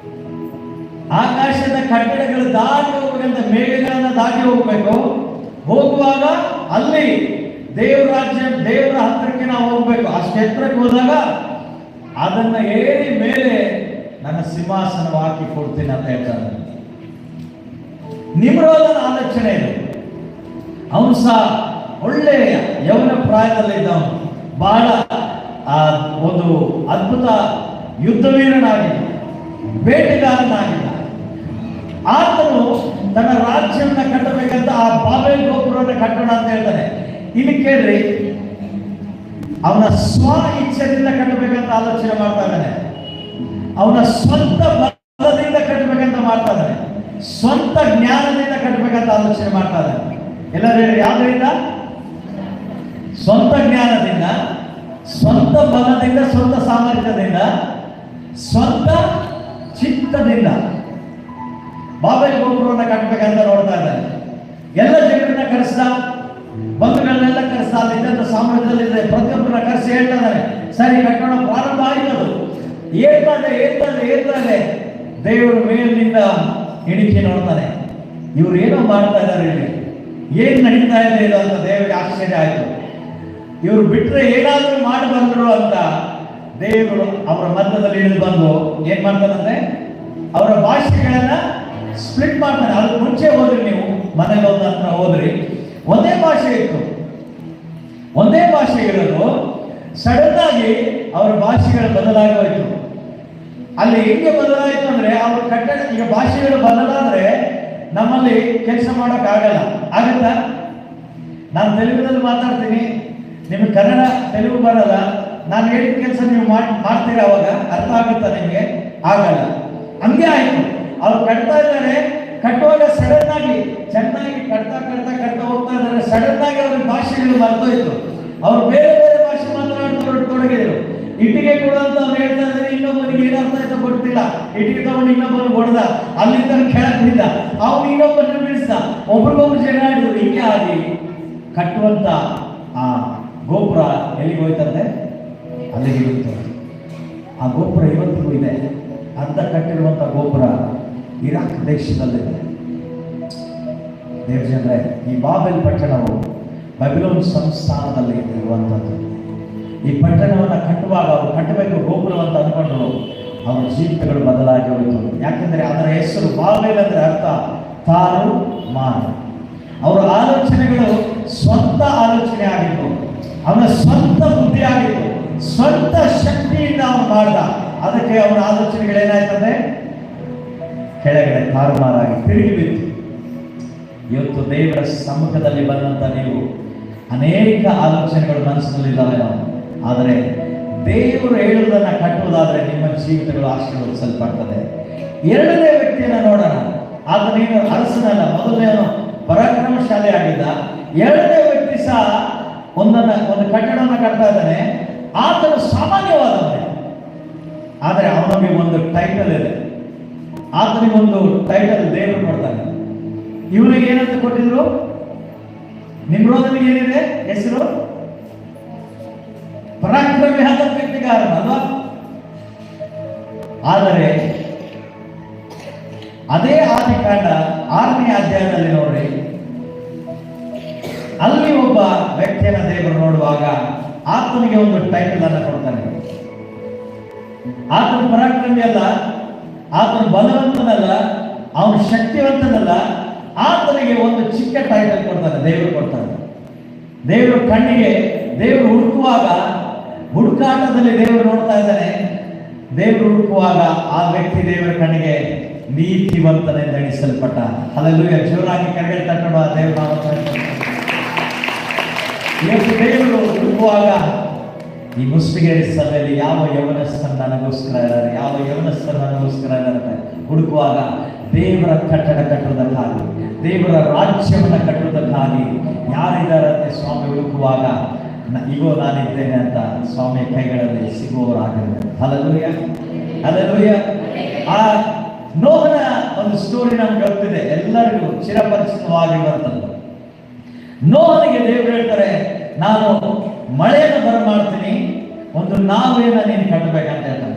ಆಕಾಶದ ಕಟ್ಟಡಗಳು ದಾಟಿ ಹೋಗ್ಬೇಕಂತ, ಮೇಘಗಳನ್ನ ದಾಟಿ ಹೋಗ್ಬೇಕು. ಹೋಗುವಾಗ ಅಲ್ಲಿ ದೇವರ ರಾಜ್ಯ, ದೇವರ ಹತ್ತಿರಕ್ಕೆ ನಾವು ಹೋಗ್ಬೇಕು. ಅಷ್ಟು ಎತ್ತರಕ್ಕೆ ಹೋದಾಗ ಅದನ್ನ ಏರಿ ಮೇಲೆ ನನ್ನ ಸಿಂಹಾಸನ ಹಾಕಿ ಕೊಡ್ತೀನಿ ಅಂತ ಹೇಳ್ತಾನೆ. ನಿಮ್ರೋಧನ ಆಲೋಚನೆ ಇದೆ. ಅವನು ಸಹ ಒಳ್ಳೆಯ ಯೌವನ ಪ್ರಾಯದಲ್ಲಿದ್ದವನು, ಬಹಳ ಒಂದು ಅದ್ಭುತ ಯುದ್ಧವೀರನಾಗಿದ್ದ, ಬೇಟೆಗಾರನಾಗಿದ್ದ. ಆತನು ತನ್ನ ರಾಜ್ಯವನ್ನ ಕಟ್ಟಬೇಕಂತ ಆ ಬಾಬೆಲ್ ಗೋಪುರವನ್ನು ಕಟ್ಟೋಣ ಅಂತ ಹೇಳ್ತಾನೆ. ಇಲ್ಲಿ ಕೇಳ್ರಿ, ಅವನ ಸ್ವ ಇಚ್ಛೆಯಿಂದ ಕಟ್ಟಬೇಕಂತ ಆಲೋಚನೆ ಮಾಡ್ತಾ ಇದ್ದಾನೆ. ಅವನ ಸ್ವಂತ ಬಲದಿಂದ ಕಟ್ಟಬೇಕಂತ ಮಾಡ್ತಾ ಇದ್ದಾನೆ. ಸ್ವಂತ ಜ್ಞಾನದಿಂದ ಕಟ್ಟಬೇಕಂತ ಆಲೋಚನೆ ಮಾಡ್ತಾ ಇದ್ದಾನೆ. ಎಲ್ಲರೂ ಹೇಳಿ, ಯಾವ್ದರಿಂದ? ಸ್ವಂತ ಜ್ಞಾನದಿಂದ, ಸ್ವಂತ ಬಲದಿಂದ, ಸ್ವಂತ ಸಾಮರ್ಥ್ಯದಿಂದ, ಸ್ವಂತ ಚಿತ್ತದಿಂದ ಬಾಬೆಲ್ ಗೋಪುರವನ್ನು ಕಟ್ಟಬೇಕಂತ ನೋಡ್ತಾ ಇದ್ದಾನೆ. ಎಲ್ಲ ಜನರನ್ನ ಕರೆಸಿದ, ಬಂಧುಗಳನ್ನೆಲ್ಲ ಕರೆಸಿದ, ಅಲ್ಲಿದ್ದಂಥ ಸಾಮ್ರಾಜ್ಯದಲ್ಲಿದೆ ಪ್ರತಿಯೊಬ್ಬರನ್ನ ಕರೆಸಿ ಹೇಳ್ತಾ ಇದ್ದಾನೆ, ಸರಿ ಕಟ್ಟೋಣ. ಪ್ರಾರಂಭ ಆಯ್ತದು. ಏರ್ತಾನೆ ದೇವರು ಮೇಲಿನಿಂದ ಎಣಿಕೆ ನೋಡ್ತಾನೆ. ಇವ್ರು ಏನೋ ಮಾಡ್ತಾ ಇದ್ದಾರೆ, ಇಲ್ಲಿ ಏನ್ ನಡೀತಾ ಇದೆ ಇದು ಅಂತ ದೇವರಿಗೆ ಆಶ್ಚರ್ಯ ಆಯ್ತು. ಇವ್ರು ಬಿಟ್ರೆ ಏನಾದ್ರೂ ಮಾಡಿ ಬಂದ್ರು ಅಂತ ದೇವರು ಅವರ ಮಧ್ಯದಲ್ಲಿ ಇಳಿದು ಬಂದು ಏನ್ ಮಾಡ್ತಾನಂತೆ, ಅವರ ಭಾಷೆಗಳನ್ನ ಸ್ಪ್ಲಿಟ್ ಮಾಡ್ತಾನೆ. ಅದಕ್ಕೆ ಮುಂಚೆ ಹೋದ್ರಿ, ನೀವು ಮನೆಗೆ ಹೋದ್ರಿ, ಒಂದೇ ಭಾಷೆ ಇತ್ತು, ಒಂದೇ ಭಾಷೆ ಇರೋದು. ಸಡನ್ ಆಗಿ ಅವರ ಭಾಷೆಗಳು ಬದಲಾಗಿ ಹೋಯ್ತು. ಅಲ್ಲಿ ಹೆಂಗೆ ಬದಲಾಯಿತು ಅಂದ್ರೆ, ಅವ್ರ ಕಟ್ಟಡ, ಈಗ ಭಾಷೆಗಳು ಬದಲಾದ್ರೆ ನಮ್ಮಲ್ಲಿ ಕೆಲಸ ಮಾಡೋಕೆ ಆಗಲ್ಲ. ಆಗತ್ತಾ? ನಾನು ತೆಲುಗುದಲ್ಲಿ ಮಾತಾಡ್ತೀನಿ, ನಿಮಗೆ ಕನ್ನಡ ತೆಲುಗು ಬರಲ್ಲ, ನಾನು ಹೇಳಿದ ಕೆಲಸ ನೀವು ಮಾಡ್ತೀರಾ, ಅವಾಗ ಅರ್ಥ ಆಗುತ್ತಾ ನಿಮಗೆ? ಆಗಲ್ಲ. ಹಂಗೆ ಆಯ್ತು. ಅವ್ರು ಕಟ್ತಾ ಇದ್ದಾರೆ, ಕಟ್ಟುವಾಗ ಸಡನ್ ಆಗಿ ಚೆನ್ನಾಗಿ ಕಟ್ತಾ ಹೋಗ್ತಾ ಇದ್ದಾರೆ. ಸಡನ್ ಆಗಿ ಅವ್ರ ಭಾಷೆಗಳು ಮರ್ತೋಯ್ತು. ಅವ್ರು ಬೇರೆ ಬೇರೆ ಭಾಷೆ ಮಾತನಾಡತೊಡಗಿದ್ರು. ಇಟ್ಟಿಗೆ ಕೊಡುವಂತ ಅವ್ರು ಹೇಳ್ತಾ ಇದ್ದಾರೆ, ಇನ್ನೊಬ್ಬನಿಗೆ ಏನರ್ಥ ಆಯ್ತಾ ಗೊತ್ತಿಲ್ಲ. ಇಟ್ಟಿಗೆ ತಗೊಂಡು ಇನ್ನೊಬ್ಬರು ಹೊಡೆದ, ಅಲ್ಲಿಂದ ಕೆಳಗೆ ಬಿದ್ದ, ಅವನು ಇನ್ನೊಬ್ಬರನ್ನ ಬೀಳಿಸ್ದ, ಒಬ್ರಿಗೊಬ್ರು ಜಗಳ ಆಡಿದ್ರು. ಹಿಂಗೆ ಆಗಿ ಕಟ್ಟುವಂತ ಆ ಗೋಪುರ ಎಲ್ಲಿಗೆ ಹೋಯ್ತಂತೆ? ಅಲ್ಲಿಗೆ ಹೋಯ್ತು. ಆ ಗೋಪುರ ಇವತ್ತಿಗೂ ಇದೆ. ಅರ್ಧ ಕಟ್ಟಿರುವಂತ ಗೋಪುರ ಇರಾಕ್ ದೇಶದಲ್ಲಿದೆ. ದೇವಜನರೇ, ಈ ಬಾಬೆಲ್ ಪಟ್ಟಣವು ಬಬಿಲೋನ್ ಸಂಸ್ಥಾನದಲ್ಲಿ ಇರುವಂಥದ್ದು. ಈ ಪಟ್ಟಣವನ್ನು ಕಟ್ಟುವಾಗ ಅವರು ಕಟ್ಟಬೇಕು ಗೋಪುರ ಅಂತ ಅಂದ್ಕೊಂಡ್ರು. ಅವರ ಜೀವಿತಗಳು ಬದಲಾಗಿ ಹೋಯಿತು. ಯಾಕೆಂದರೆ ಅದರ ಹೆಸರು ಬಾಬೆಲ್ ಅಂದ್ರೆ ಅರ್ಥ ತಾರು ಮಾರು. ಅವರ ಆಲೋಚನೆಗಳು ಸ್ವಂತ ಆಲೋಚನೆ ಆಗಿತ್ತು, ಅವನ ಸ್ವಂತ ಬುದ್ಧಿ ಆಗಿತ್ತು, ಸ್ವಂತ ಶಕ್ತಿಯಿಂದ ಅವನು ಮಾಡ್ದ. ಅದಕ್ಕೆ ಅವನ ಆಲೋಚನೆಗಳೇನಾಯ್ತಂದ್ರೆ ಕೆಳಗಡೆ ತಾರುಮಾರಾಗಿ ತಿರುಗಿ ಬಿತ್ತು. ಇವತ್ತು ದೇವರ ಸಮ್ಮುಖದಲ್ಲಿ ಬಂದಂತ ನೀವು ಅನೇಕ ಆಲೋಚನೆಗಳು ಮನಸ್ಸಿನಲ್ಲಿದ್ದಾವೆ ನಾವು. ಆದರೆ ದೇವರು ಹೇಳುವುದನ್ನು ಕಟ್ಟುವುದಾದರೆ ನಿಮ್ಮ ಜೀವಿತಗಳು ಆಶೀರ್ವದಿಸಲ್ಪಡ್ತದೆ. ಎರಡನೇ ವ್ಯಕ್ತಿಯನ್ನು ನೋಡೋಣ. ಆತನೇನು ಅರಸನಲ್ಲ, ಮೊದಲನೇನು ಪರಾಕ್ರಮಶಾಲಿ ಆಗಿದ್ದ. ಎರಡನೇ ವ್ಯಕ್ತಿ ಸಹ ಒಂದು ಕಟ್ಟಡವನ್ನು ಕಟ್ತಾ ಇದ್ದಾನೆ. ಆತನು ಸಾಮಾನ್ಯವಾದವನೇ, ಆದರೆ ಅವನಿಗೆ ಒಂದು ಟೈಟಲ್ ಇದೆ. ಆತನಿಗೆ ಒಂದು ಟೈಟಲ್ ದೇವರು ಕೊಡ್ತಾನೆ. ಇವನಿಗೆ ಏನಂತ ಕೊಟ್ಟಿದ್ರು? ನಿಮ್ರೋಧನಿಗೆ ಏನಿದೆ ಹೆಸರು? ಪರಾಕ್ರಮಿ ಆದ ವ್ಯಕ್ತಿಗಾರನ ಅಲ್ವಾ? ಆದರೆ ಅದೇ ಆದಿಕಾಂಡ 6ನೇ ಅಧ್ಯಾಯದಲ್ಲಿ ನೋಡ್ರಿ, ಅಲ್ಲಿ ಒಬ್ಬ ವ್ಯಕ್ತಿಯನ್ನ ದೇವರು ನೋಡುವಾಗ ಆತನಿಗೆ ಒಂದು ಟೈಟಲ್ ಅನ್ನ ಕೊಡ್ತಾನೆ. ಆತನ ಪರಾಕ್ರಮಿ ಅಲ್ಲ, ಆತನ ಬಲವಂತನಲ್ಲ, ಅವನು ಶಕ್ತಿವಂತನಲ್ಲ. ಆತನಿಗೆ ಒಂದು ಚಿಕ್ಕ ಟೈಟಲ್ ಕೊಡ್ತಾನೆ, ದೇವರು ಕೊಡ್ತಾನೆ. ದೇವರು ಕಣ್ಣಿಗೆ, ದೇವರು ಹುಡುಕುವಾಗ, ಹುಡುಕಾಟದಲ್ಲಿ ದೇವರು ನೋಡ್ತಾ ಇದ್ದಾನೆ. ದೇವರು ಹುಡುಕುವಾಗ ಆ ವ್ಯಕ್ತಿ ದೇವರ ಕಣ್ಣಿಗೆ ನೀತಿವಂತನೆಂದು ಎಣಿಸಲ್ಪಟ್ಟ. ಹಲ್ಲೆಲೂಯಾ. ಜೋರಾಗಿ ಕರೆಗಳು ತಟ್ಟೋಣ ದೇವರ ನಾಮಕ್ಕೆ. ಇವತ್ತು ದೇವರು ಹುಡುಕುವಾಗ ಈ ಮುಸ್ಲಿಗೇರಿ ಸಭೆಯಲ್ಲಿ ಯಾವ ಯೌವನಸ್ಥರು ನನಗೋಸ್ಕರ ಇದ್ದಾರೆ, ಯಾವ ಯೌವನಸ್ಥರು ನನಗೋಸ್ಕರ ಇದ್ದಾರೆ ಹುಡುಕುವಾಗ ದೇವರ ಕಟ್ಟಡ ಕಟ್ಟುವುದಕ್ಕಾಗಿ, ದೇವರ ರಾಜ್ಯವನ್ನು ಕಟ್ಟುವುದಕ್ಕಾಗಿ ಯಾರಿದ್ದಾರಂತೆ ಸ್ವಾಮಿ ಹುಡುಕುವಾಗ ಈಗೋ ನಾನಿದ್ದೇನೆ ಅಂತ ಸ್ವಾಮಿ ಕೈಗಳಲ್ಲಿ ಸಿಗುವವರಾಗಿದ್ದಾರೆ. Hallelujah, hallelujah. ಆ ನೋಹನ ಒಂದು ಸ್ಟೋರಿ ನಮ್ಗೆ ಗೊತ್ತಿದೆ, ಎಲ್ಲರಿಗೂ ಚಿರಪರಿಚಿತವಾಗಿ ಬರ್ತದೆ. ನೋಹನಿಗೆ ದೇವರು ಹೇಳ್ತಾರೆ, ನಾನು ಮಳೆಯನ್ನು ಬರಮಾಡ್ತೀನಿ, ಒಂದು ನಾವೆಯನ್ನು ನೀನು ಕಟ್ಟಬೇಕಂತ ಹೇಳ್ತಾರೆ.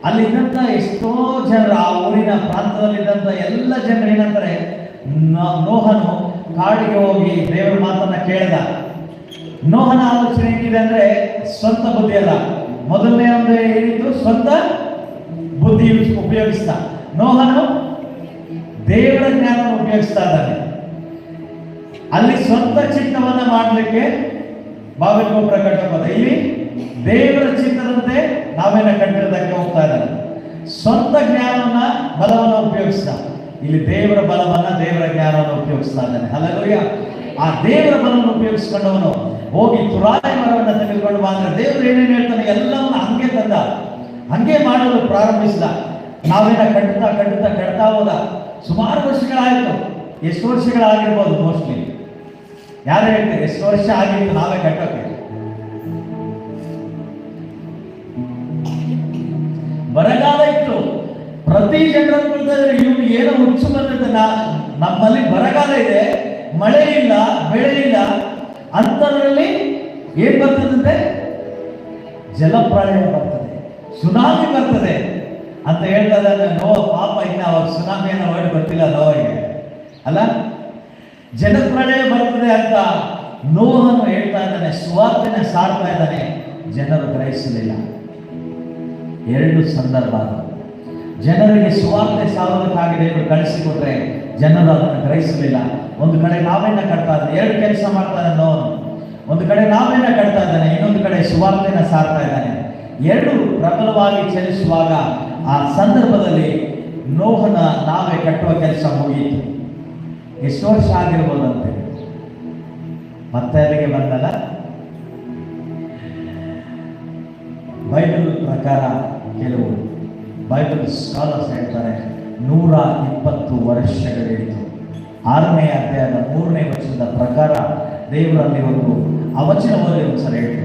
ಅಲ್ಲಿದ್ದಂಥ ಎಷ್ಟೋ ಜನರು, ಆ ಊರಿನ ಪ್ರಾಂತದಲ್ಲಿದ್ದಂಥ ಎಲ್ಲ ಜನರು ಏನಂತಾರೆ, ನೋಹನು ಕಾಡಿಗೆ ಹೋಗಿ ದೇವರ ಮಾತನ್ನ ಕೇಳಿದ. ನೋಹನ ಆಲೋಚನೆ ಏನಿದೆ ಅಂದ್ರೆ ಸ್ವಂತ ಬುದ್ಧಿ ಅಲ್ಲ, ಮೊದಲನೇ ಒಂದು ಏನಿತ್ತು, ಸ್ವಂತ ಬುದ್ಧಿ ಉಪಯೋಗಿಸ್ತಾ. ನೋಹನು ದೇವರ ಜ್ಞಾನವನ್ನು ಉಪಯೋಗಿಸ್ತಾ ಇದ್ದಾನೆ. ಅಲ್ಲಿ ಸ್ವಂತ ಚಿತ್ತವನ್ನ ಮಾಡಲಿಕ್ಕೆ ಬಾಗಿಲು ಗೋಪುರ ಕಟ್ಟಬಹುದು. ಇಲ್ಲಿ ದೇವರ ಚಿತ್ತದಂತೆ ನಾವೇನ ಕಟ್ಟಿರೋದಕ್ಕೆ ಹೋಗ್ತಾ ಇದ್ದಾನೆ. ಸ್ವಂತ ಜ್ಞಾನವನ್ನ ಬಲವನ್ನು ಉಪಯೋಗಿಸ್ತಾ, ಇಲ್ಲಿ ದೇವರ ಬಲವನ್ನ ದೇವರ ಜ್ಞಾನವನ್ನು ಉಪಯೋಗಿಸ್ತಾ ಇದ್ದಾನೆ. ಹಲ್ಲೆಲೂಯಾ. ಆ ದೇವರ ಬಲವನ್ನು ಉಪಯೋಗಿಸ್ಕೊಂಡವನು ಹೋಗಿ ತುರಾಯಿ ಮರವನ್ನು ತೆಗೆದುಕೊಂಡು ಬಂದ್ರೆ ದೇವರು ಏನೇನು ಹೇಳ್ತಾನೆ ಎಲ್ಲವನ್ನ ಹಂಗೆ ತಂದ, ಹಂಗೆ ಮಾಡಲು ಪ್ರಾರಂಭಿಸಿದ. ನಾವೇನ ಕಟ್ತಾ ಹೋದ. ಸುಮಾರು ವರ್ಷಗಳಾಯಿತು. ಎಷ್ಟು ವರ್ಷಗಳಾಗಿರ್ಬೋದು ಮೋಸ್ಟ್ಲಿ, ಯಾರು ಹೇಳ್ತಾರೆ ಎಷ್ಟು ವರ್ಷ ಆಗಿತ್ತು ನಾವೇ ಕಟ್ಟೋಕೆ? ಬರಗಾಲ ಇತ್ತು. ಪ್ರತಿ ಜನರು ಇದ್ರೆ ಇವ್ನು ಏನೋ ಹುಚ್ಚು ಬಂದಿದ್ದ, ನಮ್ಮಲ್ಲಿ ಬರಗಾಲ ಇದೆ, ಮಳೆ ಇಲ್ಲ, ಬೆಳೆ ಇಲ್ಲ, ಅಂತರಲ್ಲಿ ಏನ್ ಬರ್ತದಂತೆ? ಜಲಪ್ರಳಯ ಬರ್ತದೆ, ಸುನಾಮಿ ಬರ್ತದೆ ಅಂತ ಹೇಳ್ತಾ ಇದ್ದಾರೆ. ಪಾಪ ಇನ್ನ ಅವಾಗ ಸುನಾಮಿಯನ್ನು ಹೊರಡು ಗೊತ್ತಿಲ್ಲ ನೋವಿಗೆ ಅಲ್ಲ. ಜಲಪ್ರಳಯ ಬರ್ತದೆ ಅಂತ ನೋಹನು ಹೇಳ್ತಾ ಇದ್ದಾನೆ, ಸುವಾರ್ತೆನ ಸಾರ್ತಾ ಇದ್ದಾನೆ. ಜನರು ಗ್ರಹಿಸಲಿಲ್ಲ. ಎರಡು ಸಂದರ್ಭ. ಜನರಿಗೆ ಸುವಾರ್ತೆ ಸಾರೋದಕ್ಕಾಗಿ ದೇವರು ಕಳಿಸಿಕೊಟ್ರೆ ಜನರು ಅದನ್ನು ಗ್ರಹಿಸಲಿಲ್ಲ. ಒಂದು ಕಡೆ ನಾವೇನ ಕಟ್ತಾ ಇದ್ದಾನೆ, ಎರಡು ಕೆಲಸ ಮಾಡ್ತಾ ಇದ್ದಾನೆ ನೋಹನು. ಒಂದು ಕಡೆ ನಾವೇನ ಕಟ್ತಾ ಇದ್ದಾನೆ, ಇನ್ನೊಂದು ಕಡೆ ಸುವಾರ್ತೆನ ಸಾರ್ತಾ ಇದ್ದಾನೆ. ಎರಡು ಪ್ರಬಲವಾಗಿ ಚಲಿಸುವಾಗ ಆ ಸಂದರ್ಭದಲ್ಲಿ ನೋಹನ ನಾವೇ ಕಟ್ಟುವ ಕೆಲಸ ಮುಗಿಯಿತು. ಎಷ್ಟು ವರ್ಷ ಆಗಿರ್ಬೋದಂತೆ. ಮತ್ತೆ ಅಲ್ಲಿಗೆ ಬಂದಲ್ಲ. ಬೈಬಲ್ ಪ್ರಕಾರ ಕೆಲವು ಬೈಬಲ್ ಸ್ಕಾಲರ್ಸ್ ಹೇಳ್ತಾರೆ 120 ವರ್ಷಗಳಿತ್ತು. 6ನೇ ಅಧ್ಯಾಯದ 3ನೇ ವಚನದ ಪ್ರಕಾರ ದೇವರಲ್ಲಿ ಒಂದು ಅವಚನವಾಗಿ ಒಂದ್ಸಲ ಹೇಳ್ತಾರೆ.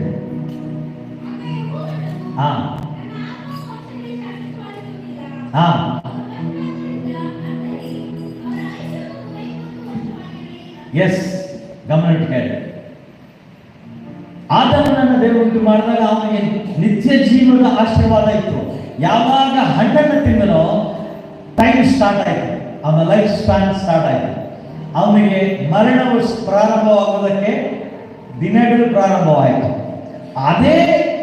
ಎಸ್, ಗಮನ ಇಟ್ಕೊಳ್ಳಿ. ಆದಾಮನನ್ನು ದೇವರು ಉಂಟು ಮಾಡಿದಾಗ ಅವನಿಗೆ ನಿತ್ಯ ಜೀವನದ ಆಶೀರ್ವಾದ ಇತ್ತು. ಯಾವಾಗ ಹಣ್ಣನ್ನು ತಿಂದನೋ ಟೈಮ್ ಸ್ಟಾರ್ಟ್ ಆಯಿತು, ಅವನ ಲೈಫ್ ಸ್ಪ್ಯಾನ್ ಸ್ಟಾರ್ಟ್ ಆಯಿತು. ಅವನಿಗೆ ಮರಣವು ಪ್ರಾರಂಭವಾಗುವುದಕ್ಕೆ ದಿನಗಳು ಪ್ರಾರಂಭವಾಯಿತು. ಅದೇ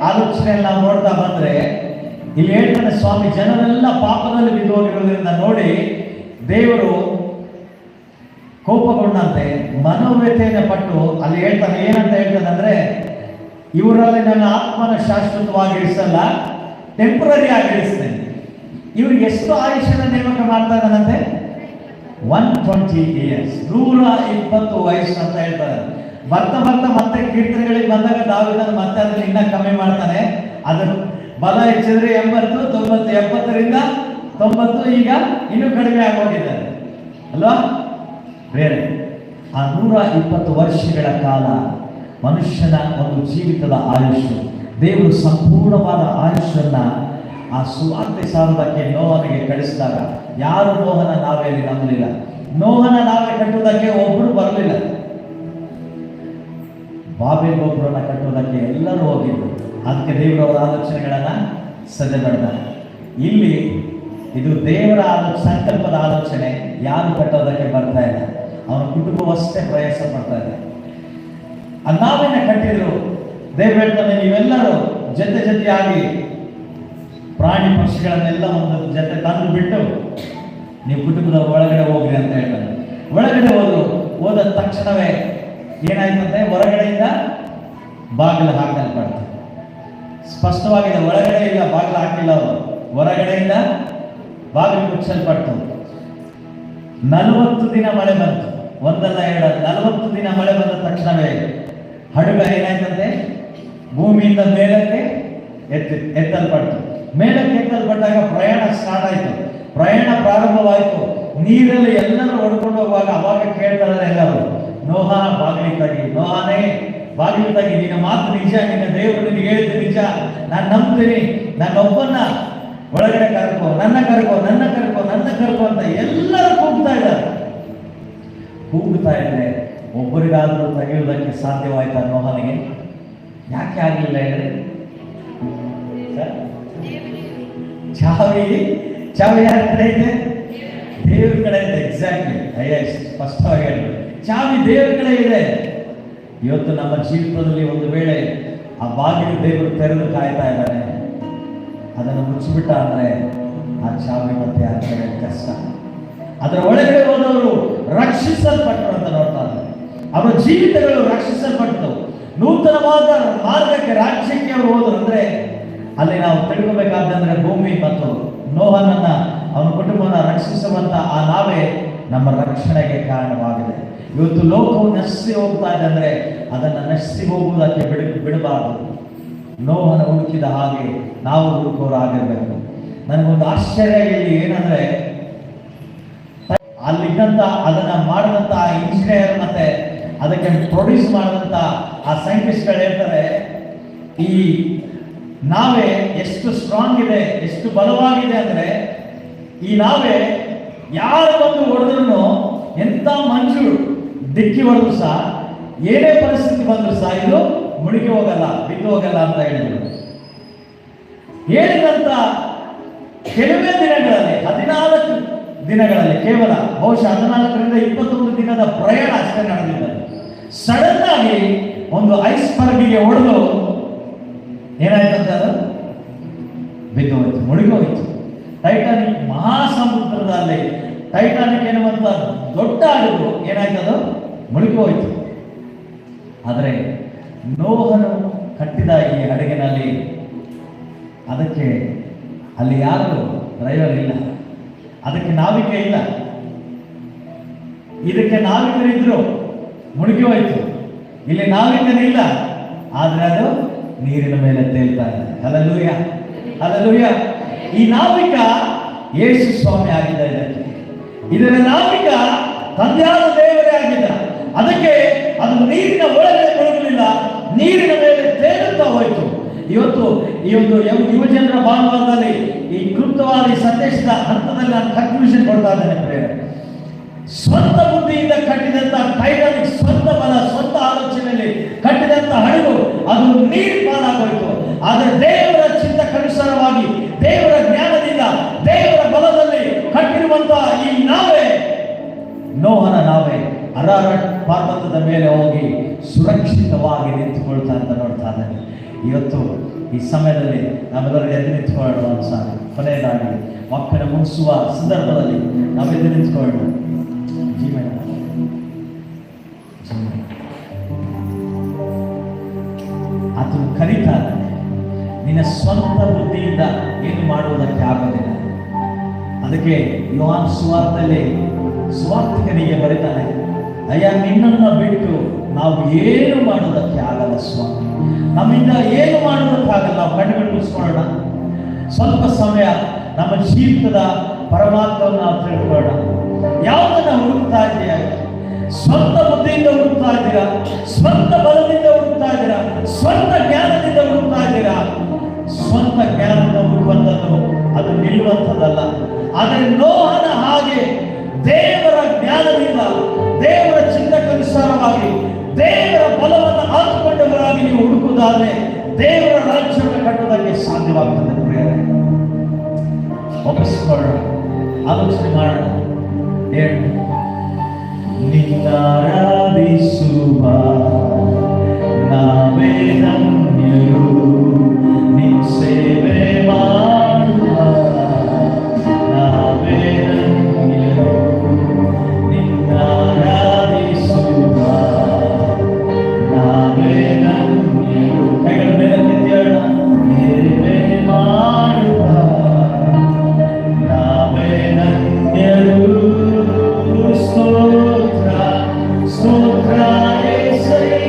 ಆಲೋಚನೆಯಲ್ಲಿ ನಾವು ನೋಡ್ತಾ ಬಂದ್ರೆ ಇಲ್ಲಿ ಹೇಳ್ತಾನೆ, ಸ್ವಾಮಿ ಜನರೆಲ್ಲ ಪಾಪದಲ್ಲಿ ಬಿದ್ದು ಹೋಗಿರೋದ್ರಿಂದ ನೋಡಿ ದೇವರು ಕೋಪಗೊಂಡಂತೆ ಮನೋವ್ಯಥೆಯನ್ನು ಪಟ್ಟು ಅಲ್ಲಿ ಹೇಳ್ತಾನೆ. ಏನಂತ ಹೇಳ್ತಾನೆ ಅಂದ್ರೆ, ಇವರಲ್ಲಿ ನನ್ನ ಆತ್ಮನ ಶಾಶ್ವತವಾಗಿ ಇರಿಸಲ್ಲ, ಟೆಂಪರರಿ ಆಗಿ ಇರಿಸ್ತೇನೆ. ಇವ್ರಿಗೆ ಎಷ್ಟು ಆಯುಷ್ಯನ ನೇಮಕ ಮಾಡ್ತಾ ಇದ್ದಾನಂತೆ? 120 years, 120 ವಯಸ್ಸು ಅಂತ ಹೇಳ್ತಾರೆ. ಬರ್ತಾ ಮತ್ತೆ ಕೀರ್ತನೆಗಳಿಗೆ ಬಂದಾಗ ದಾವೀದನು ಮತ್ತೆ ಅದನ್ನು ಇನ್ನ ಕಮ್ಮಿ ಮಾಡ್ತಾನೆ. ಅದು ಬಲ ಹೆಚ್ಚಿದ್ರೆ 80, 90, 70ರಿಂದ 90, ಈಗ ಇನ್ನೂ ಕಡಿಮೆ ಆಗೋಗಿದ್ದಾರೆ ಅಲ್ವಾ? ಬೇರೆ ಆ 120 ವರ್ಷಗಳ ಕಾಲ ಮನುಷ್ಯನ ಒಂದು ಜೀವಿತದ ಆಯುಷ್ಯ. ದೇವರು ಸಂಪೂರ್ಣವಾದ ಆಯುಷ್ಯನ್ನ ಆ ಸುವಾರ್ತೆ ಸಾರುವುದಕ್ಕೆ ನೋಹನಿಗೆ ಕಳಿಸಿದಾಗ ಯಾರು ನೋಹನ ನಾವೇ ನಂಬಲಿಲ್ಲ. ನೋಹನ ನಾವೇ ಕಟ್ಟುವುದಕ್ಕೆ ಒಬ್ಬರು ಬರಲಿಲ್ಲ. ಬಾಬೆಲ್ ಗೋಪುರನ ಕಟ್ಟುವುದಕ್ಕೆ ಎಲ್ಲರೂ ಹೋಗಿದ್ರು. ಅದಕ್ಕೆ ದೇವರವರ ಆಲೋಚನೆಗಳನ್ನ ಸದೆ ಮಾಡಿದ್ದಾರೆ. ಇಲ್ಲಿ ಇದು ದೇವರ ಸಂಕಲ್ಪದ ಆಲೋಚನೆ. ಯಾರು ಕಟ್ಟೋದಕ್ಕೆ ಬರ್ತಾ ಇಲ್ಲ, ಅವನ ಕುಟುಂಬವಷ್ಟೇ ಪ್ರಯಾಸ ಪಡ್ತಾ ಇದೆ. ನಾವೇನ ಕಟ್ಟಿದ್ರು ದೇವ್ರು ಹೇಳ್ತಾನೆ, ನೀವೆಲ್ಲರೂ ಜೊತೆಯಾಗಿ ಪ್ರಾಣಿ ಪಕ್ಷಿಗಳನ್ನೆಲ್ಲ ಒಂದು ಜೊತೆ ತಂದು ಬಿಟ್ಟು ನೀವು ಕುಟುಂಬದ ಒಳಗಡೆ ಹೋಗ್ರಿ ಅಂತ ಹೇಳ್ತಾನೆ. ಒಳಗಡೆ ಹೋದ ತಕ್ಷಣವೇ ಏನಾಯ್ತಂತೆ, ಹೊರಗಡೆಯಿಂದ ಬಾಗಿಲು ಹಾಕಲ್ಪಡ್ತಾರೆ. ಸ್ಪಷ್ಟವಾಗಿದೆ, ಒಳಗಡೆಯಿಂದ ಬಾಗಿಲು ಹಾಕಿಲ್ಲ ಅವರು, ಹೊರಗಡೆಯಿಂದ ಬಾಗಿಲು ಮುಚ್ಚಲ್ಪಡ್ತು. 40 ದಿನ ಮಳೆ ಬಂತು, ಒಂದಲ್ಲ ಎರಡಲ್ಲ, 40 ದಿನ ಮಳೆ ಬಂದ ತಕ್ಷಣವೇ ಹಡಗ ಏನಾಯ್ತಂತೆ, ಭೂಮಿಯಿಂದ ಮೇಲಕ್ಕೆ ಎತ್ತಲ್ಪಡ್ತು. ಮೇಲಕ್ಕೆ ಎತ್ತಲ್ಪಟ್ಟಾಗ ಪ್ರಯಾಣ ಸ್ಟಾರ್ಟ್ ಆಯ್ತು. ಪ್ರಯಾಣ ಪ್ರಾರಂಭವಾಯಿತು. ನೀರಲ್ಲಿ ಎಲ್ಲರೂ ಹೊಡ್ಕೊಂಡು ಹೋಗುವಾಗ ಅವಾಗ ಕೇಳ್ತಾರೆ ಎಲ್ಲರೂ, ನೋಹನ ಬಾಗಿಲು ತೆಗಿ, ನೋಹನೇ ಬಾಗಿಲು ತೆಗಿ, ನಿನ್ನ ಮಾತು ನಿಜ, ನಿನ್ನ ದೇವರು ನಿನಗೆ ಹೇಳಿದ್ದು ನಿಜ, ನಾನು ನಂಬ್ತೀನಿ, ನನ್ನೊಬ್ಬನ್ನ ಒಳಗಡೆ ಕರ್ಕೋ, ನನ್ನ ಕರ್ಕೋ ಅಂತ ಎಲ್ಲರೂ ಕೂಗ್ತಾ ಇದ್ದಾರೆ. ಕೂಗ್ತಾ ಇದ್ರೆ ಒಬ್ಬರಿಗಾದ್ರೂ ತೆಗೆಯುವುದಕ್ಕೆ ಸಾಧ್ಯವಾಯ್ತಾ ನೋಹನಿಗೆ? ಯಾಕೆ ಆಗಲಿಲ್ಲ ಹೇಳಿ? ಚಾವಿ ಯಾರ ಕಡೆ ಇದೆ? ದೇವ್ರ ಕಡೆ ಇದೆ. ಎಕ್ಸಾಕ್ಟ್ಲಿ, ಸ್ಪಷ್ಟವಾಗಿ ಹೇಳಿದ್ರು, ಚಾವಿ ದೇವ್ರ ಕಡೆ ಇದೆ. ಇವತ್ತು ನಮ್ಮ ಜೀವಿತದಲ್ಲಿ ಒಂದು ವೇಳೆ ಆ ಬಾಗಿಲು ದೇವರು ತೆರೆದು ಕಾಯ್ತಾ ಇದ್ದಾನೆ. ಅದನ್ನು ಮುಚ್ಚಿಬಿಟ್ಟ ಅಂದ್ರೆ ಆ ಚಾವಿ ಮತ್ತೆ ಆ ಕಡೆ ಕಷ್ಟ. ಅದರ ಒಳಗಡೆ ಹೋದವರು ರಕ್ಷಿಸಲ್ಪಟ್ಟರು ಅಂತ ನೋಡ್ತಾ ಇದ್ದಾರೆ. ಅವರ ಜೀವಿತಗಳು ರಕ್ಷಿಸಲ್ಪಟ್ಟು ನೂತನವಾದ ಮಾರ್ಗಕ್ಕೆ, ರಾಜ್ಯಕ್ಕೆ ಅವರು ಹೋದರು. ಅಂದ್ರೆ ಅಲ್ಲಿ ನಾವು ತಿಳ್ಕೋಬೇಕಾದ್ರೆ ಭೂಮಿ ಮತ್ತು ನೋಹನನ್ನ ಅವನ ಕುಟುಂಬನ ರಕ್ಷಿಸುವಂತ ಆ ನಾವೇ ನಮ್ಮ ರಕ್ಷಣೆಗೆ ಕಾರಣವಾಗಿದೆ. ಇವತ್ತು ಲೋಕವು ನಶಿಸಿ ಹೋಗ್ತಾ ಇದೆ ಅಂದ್ರೆ ಅದನ್ನು ನಶಿಸಿ ಹೋಗುವುದಕ್ಕೆ ಬಿಡಬಾರದು. ನೋಹನ ಹುಡುಕಿದ ಹಾಗೆ ನಾವು ಹುಡುಕೋರಾಗಿರ್ಬೇಕು. ನನಗೊಂದು ಆಶ್ಚರ್ಯ ಇಲ್ಲಿ ಏನಂದ್ರೆ, ಅಲ್ಲಿದ್ದಂತ ಅದನ್ನ ಮಾಡಿದಂತ ಇಂಜಿನಿಯರ್ ಮತ್ತೆ ಅದಕ್ಕೆ ಪ್ರೊಡ್ಯೂಸ್ ಮಾಡಿದಂತ ಆ ಸೈಂಟಿಸ್ಟ್ಗಳು ಹೇಳ್ತಾರೆ, ಈ ನಾವೇ ಎಷ್ಟು ಸ್ಟ್ರಾಂಗ್ ಇದೆ, ಎಷ್ಟು ಬಲವಾಗಿದೆ ಅಂದ್ರೆ ಈ ನಾವೇ ಯಾರು ಬಂದು ಹೊಡೆದ್ರು, ಎಂತ ಮಂಜು ದಿಕ್ಕಿ ಹೊಡೆದ್ರು ಸಹ, ಏನೇ ಪರಿಸ್ಥಿತಿ ಬಂದ್ರು ಸಹ ಇದು ಮುಳುಗಿ ಹೋಗಲ್ಲ, ಬಿದ್ದು ಹೋಗಲ್ಲ ಅಂತ ಹೇಳಿದ್ರು. ಹೇಳಿದಂತ ಕೆಲವೇ ದಿನಗಳಲ್ಲಿ, 14 ದಿನಗಳಲ್ಲಿ, ಕೇವಲ ಬಹುಶಃ 14ರಿಂದ 21 ದಿನದ ಪ್ರಯಾಣ ಅಷ್ಟೇ ನಡೆದಿದೆ. ಸಡನ್ ಆಗಿ ಒಂದು ಐಸ್ಬರ್ಗಿಗೆ ಹೊಡೆದು ಏನಾಯ್ತಂತ ಅದು ಬಿದ್ದು ಹೋಯ್ತು, ಮುಳುಗಿ ಹೋಯ್ತು. ಟೈಟಾನಿಕ್ ಮಹಾಸಮುದ್ರದಲ್ಲಿ ಟೈಟಾನಿಕ್ ಎನ್ನುವಂತ ದೊಡ್ಡ ಹಡಗು ಏನಾಯ್ತದು ಮುಳುಗಿ ಹೋಯ್ತು. ಆದರೆ ನೋಹನು ಕಟ್ಟಿದ ಈ ಹಡಗಿನಲ್ಲಿ ಅದಕ್ಕೆ ಅಲ್ಲಿ ಯಾರು ಡ್ರೈವರ್ ಇಲ್ಲ, ಅದಕ್ಕೆ ನಾವಿಕ ಇಲ್ಲ. ಇದಕ್ಕೆ ನಾವಿಕರಿದ್ರು, ಮುಳುಗಿ ಹೋಯ್ತು. ಇಲ್ಲಿ ನಾವಿಕನಿಲ್ಲ, ಆದ್ರೆ ಅದು ನೀರಿನ ಮೇಲೆ ತೇಲ್ತಾ ಇದೆ. Hallelujah, hallelujah. ಈ ನಾವಿಕ ಯೇಸು ಸ್ವಾಮಿ ಆಗಿದ್ದ. ಇದರ ನಾವಿಕ ತಂದೆಯಾದ ದೇವರೇ ಆಗಿದ್ದ. ಅದಕ್ಕೆ ಅದು ನೀರಿನ ಒಳಗಡೆ ಮುಳುಗಲಿಲ್ಲ, ನೀರಿನ ಮೇಲೆ ತೇಲುತ್ತಾ ಹೋಯಿತು. ಇವತ್ತು ಈ ಒಂದು ಯುವಜನರ ಭಾನುವಾರದಲ್ಲಿ ಈ ಕೃತವಾದ ಈ ಸಂದೇಶದ ಹಂತದಲ್ಲಿ ನಾನು ಕನ್ಕ್ಲೂಷನ್ ಕೊಡ್ತಾ ಇದ್ದೇನೆ ಪ್ರೇರೆ. ಸ್ವಂತ ಬುದ್ಧಿಯಿಂದ ಕಟ್ಟಿದಂತ ಟೈಟಾನಿಕ್, ಸ್ವಂತ ಬಲ, ಸ್ವಂತ ಆಲೋಚನೆಯಲ್ಲಿ ಕಟ್ಟಿದಂತ ಹಡಗು ಅದು ನೀರು ಪಾಲಾಗೋಯ್ತು. ಆದರೆ ದೇವರ ಚಿತ್ತಕ್ಕನುಸಾರವಾಗಿ, ದೇವರ ಜ್ಞಾನದಿಂದ, ದೇವರ ಬಲದಲ್ಲಿ ಕಟ್ಟಿರುವಂತಹ ಈ ನಾವೇ, ನೋಹನ ನಾವೇ ಅರಾರಟ್ ಪರ್ವತದ ಮೇಲೆ ಹೋಗಿ ಸುರಕ್ಷಿತವಾಗಿ ನಿಂತುಕೊಳ್ತಾ ಅಂತ ನೋಡ್ತಾ ಇದ್ದೇನೆ. ಇವತ್ತು ಈ ಸಮಯದಲ್ಲಿ ನಾವೆಲ್ಲರೂ ಎದ್ದು ನಿಂತುಕೊಳ್ಳೋಣ. ಕೊನೆಯದಾಗಿ ಮಕ್ಕಳ ಮುಗಿಸುವ ಸಂದರ್ಭದಲ್ಲಿ ನಾವೆದ್ದು ನಿಂತುಕೊಳ್ಳೋಣ. ಜೀವನ ಆತನು ಕರೀತಾ ಇದ್ದಾನೆ. ನಿನ್ನ ಸ್ವಂತ ಬುದ್ಧಿಯಿಂದ ಏನು ಮಾಡುವುದಕ್ಕೆ ಆಗೋದಿಲ್ಲ. ಅದಕ್ಕೆ ಯೋಹಾನ ಸುವಾರ್ತೆಯಲ್ಲಿ ಸ್ವಾರ್ಥಿಕನಿಗೆ ಬರೀತಾನೆ, ಅಯ್ಯ ನಿನ್ನನ್ನು ಬಿಟ್ಟು ನಾವು ಏನು ಮಾಡೋದಕ್ಕೆ ಆಗಲ್ಲ ಸ್ವಾಮಿ, ನಮ್ಮಿಂದ ಏನು ಮಾಡೋದಕ್ಕಾಗಲ್ಲ. ನಾವು ಕಣ್ಣುಗಳು ಮುಚ್ಕೊಳ್ಳೋಣ, ಸ್ವಲ್ಪ ಸಮಯ ನಮ್ಮ ಜೀವಿತದ ಪರಮಾತ್ಮವನ್ನು ನಾವು ತಿಳ್ಕೊಳ್ಳೋಣ. ಯಾವುದನ್ನ ಹುಡುಕ್ತಾ ಇದೆಯಾ? ಸ್ವಂತ ಬುದ್ಧಿಯಿಂದ ಹುಡುಕ್ತಾ ಇದ್ದೀರಾ? ಸ್ವಂತ ಬಲದಿಂದ ಹುಡುಕ್ತಾ ಇದ್ದೀರಾ? ಸ್ವಂತ ಜ್ಞಾನದಿಂದ ಹುಡುಕ್ತಾ ಇದ್ದೀರಾ? ಸ್ವಂತ ಜ್ಞಾನದಿಂದ ಹುಡುಕುವಂಥದ್ದು ಅದು ನಿಲ್ಲುವಂಥದ್ದಲ್ಲ. ಆದರೆ ನೋಹನ ಹಾಗೆ ದೇವರ ಜ್ಞಾನದಿಂದ, ದೇವರ ಚಿತ್ತಕ್ಕನುಸಾರವಾಗಿ, ದೇವರ ಬಲವನ್ನು ಹಾಕಿಕೊಂಡವರಾಗಿ ನೀವು ಹುಡುಕುವುದಾದ್ರೆ ದೇವರ ರಾಜ್ಯವನ್ನು ಕಟ್ಟುವುದಕ್ಕೆ ಸಾಧ್ಯವಾಗ್ತದೆ. ಒಪ್ಪಿಸಿಕೊಳ್ಳೋಣ, ಆಲೋಚನೆ ಮಾಡೋಣ. ಹೇಳು, ನಿನ್ನಾರಾಧಿಸುವ ನಾವೇ ಧನ್ಯರು, ನಿನ್ನ ಸೇವೆ ಮಾಡುವ ನಾವೇ ಧನ್ಯರು, ನಿನ್ನಾರಾಧಿಸುವ ನಾವೇ ಧನ್ಯರು. ಕೈಗಳ ಮೇಲೆ ನಿಂತೇಳ, ಸೇವೆ ಮಾಡುವ ನಾವೇ ಧನ್ಯರು. ಸ್ತೋತ್ರ ಸ್ತೋತ್ರ ಯೇಸಯ್ಯ.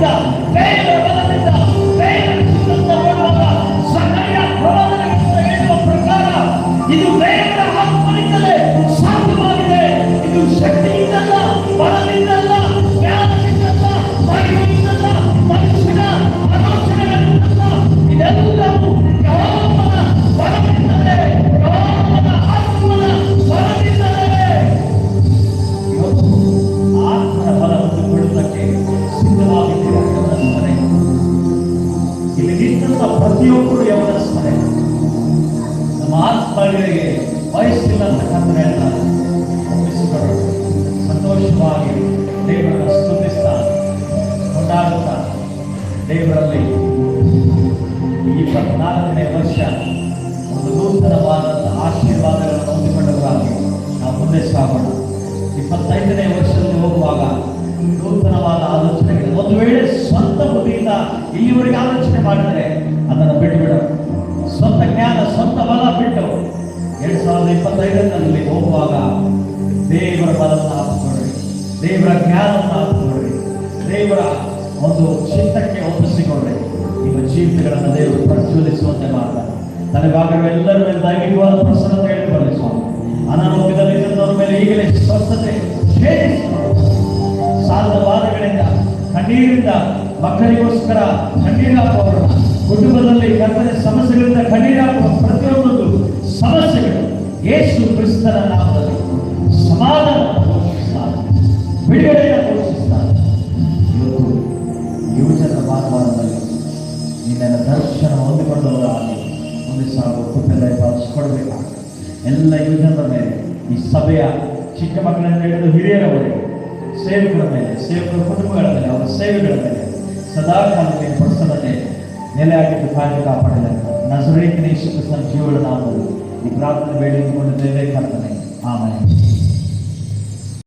ನಾಮದಿಂದ ದೇವರ ಬಲದಿಂದ ದೇವರ ಚಿತ್ತದಿಂದ ಓಡುವಾಗ ಸಕಲ ಪ್ರವಾದನೆಗಳಿಂದ ಹೇಳುವ ಪ್ರಕಾರ ಇದು ದೇವರ ಆತ್ಮನಿಂದಲೇ ಸಾಧ್ಯವಾಗಿದೆ. ಇದು ಶಕ್ತಿಯಿಂದಲ್ಲ, ಬಲದಿಂದಲ್ಲ, ಜ್ಞಾನದಿಂದಲ್ಲ, ಮಹಿಮೆಯಿಂದಲ್ಲ, ಮನುಷ್ಯನ ಆಲೋಚನೆಗಳಿಂದಲ್ಲ. ಇದೆಲ್ಲವೂ ಯೆಹೋವನ ಬಲದಿಂದಲೇ, ಯೆಹೋವನ ಆತ್ಮನ ಬಲದಿಂದಲೇ. ಇವತ್ತು ಆತ್ಮನ ಬಲವನ್ನು ಕೊಡುವುದಕ್ಕೆ ಸಿದ್ಧವಾಗಿದ್ದೀರಾ ಯೌವನಸ್ಥರೇ? ಇಲ್ಲಿ ನಿಂತ ಪ್ರತಿಯೊಬ್ಬರು ಯೌವನಸ್ಥರೇ. ನಮ್ಮ ಆತ್ಮಗಳಿಗೆ ವಯಸ್ಸಿಲ್ಲ ಅಂತ ಕರ್ತನು ಹೇಳ್ತಾರೆ. ಒಪ್ಪಿಸಿಕೊಂಡು ಸಂತೋಷವಾಗಿ ದೇವರನ್ನು ಸ್ತುತಿಸ್ತಾ ಕೊಂಡಾಡುತ್ತಾ ದೇವರಲ್ಲಿ 24ನೇ ವರ್ಷ ಒಂದು ನೂತನವಾದಂಥ ಆಶೀರ್ವಾದಗಳನ್ನು ಹೊಂದಿಕೊಂಡವರಾಗಿ ನಾವು ಮುಂದೆ ಸಾಗೋಣ. 25ನೇ ವರ್ಷದಲ್ಲಿ ಹೋಗುವಾಗ ನೂತನವಾದ ಆಲೋಚನೆಗಳು. ಒಂದು ವೇಳೆ ಸ್ವಂತ ಬುದ್ಧಿಯಿಂದ ಇಲ್ಲಿವರೆಗೆ ಆಲೋಚನೆ ಮಾಡಿದರೆ ಅದನ್ನು ಬಿಟ್ಟುಬಿಡ. ಸ್ವಂತ ಜ್ಞಾನ, ಸ್ವಂತ ಬಲ ಬಿಟ್ಟು 2025ರಲ್ಲಿ ಹೋಗುವಾಗ ದೇವರ ಬಲವನ್ನು ಹಾಕಿಕೊಳ್ಳಿ, ದೇವರ ಜ್ಞಾನವನ್ನು ಹಾಕಿಕೊಳ್ಳಿ, ದೇವರ ಒಂದು ಚಿತ್ತಕ್ಕೆ ಒಪ್ಪಿಸಿಕೊಳ್ಳಿ. ನಿಮ್ಮ ಜೀವಿತಗಳನ್ನು ದೇವರು ಪ್ರಜ್ವಲಿಸುವಂತೆ ಮಾಡ್ತಾರೆ. ತಲೆಭಾಗಗಳು ಎಲ್ಲರ ಮೇಲೆ ದೈವಿಕವಾದ ಪ್ರಸನ್ನತೆ ಹೇಳಿಕೊಳ್ಳಿ ಸ್ವಾಮಿ. ಅನಾರೋಗ್ಯದಲ್ಲಿದ್ದವರ ಮೇಲೆ ಈಗಲೇ ಸ್ವಸ್ಥತೆ ಸಾಲದ ಬಾಧೆಗಳಿಂದ, ಕಣ್ಣೀರಿಂದ, ಮಕ್ಕಳಿಗೋಸ್ಕರ ಕಣ್ಣೀರಾಗುವವರ ಕುಟುಂಬದಲ್ಲಿ ಕರ್ತನೆ ಸಮಸ್ಯೆಗಳಿಂದ ಕಣ್ಣೀರಾಗುವ ಪ್ರತಿಯೊಂದು ಸಮಸ್ಯೆಗಳು ಯೇಸು ಕ್ರಿಸ್ತನ ನಾಮದಲ್ಲಿ ಸಮಾಧಾನವನ್ನು ಘೋಷಿಸ್ತಾರೆ, ಬಿಡುಗಡೆಯನ್ನು ಘೋಷಿಸ್ತಾರೆ. ಇವತ್ತು ಯುವಜನ ಭಾನುವಾರದಲ್ಲಿ ನೀನೆಲ್ಲ ದರ್ಶನ ಹೊಂದಿಕೊಂಡವರಾಗಿ ಒಂದು ಸಾವಿರ ಕೃಪೆ ಪಾಲಿಸಿಕೊಡ್ಬೇಕಾಗ್ತದೆ. ಎಲ್ಲ ಯುವಜನರ ಮೇಲೆ, ಈ ಸಭೆಯ ಚಿಕ್ಕ ಮಕ್ಕಳನ್ನು ಹಿಡಿದು ಹಿರಿಯರವರೆಗೆ, ಸೇವಕರ ಮೇಲೆ, ಸೇವಕರ ಕುಟುಂಬಗಳ ಮೇಲೆ, ಅವರ ಸೇವೆಗಳ ಮೇಲೆ ಸದಾಕಾಲಕ್ಕೆ ಪ್ರಸನ್ನತೆ ನೆಲೆಯಾಗಿದ್ದು ಕಾಯ್ದು ಕಾಪಾಡಿದ ನಜರೇತಿನ ಯೇಸು ಕ್ರಿಸ್ತನ ಜೀವನ ನಾಮದಲ್ಲಿ ಈ ಪ್ರಾರ್ಥನೆ ಬೇಡಿಕೊಂಡಿದ್ದೇವೆ ಕರ್ತನೆ. ಆಮೆನ್.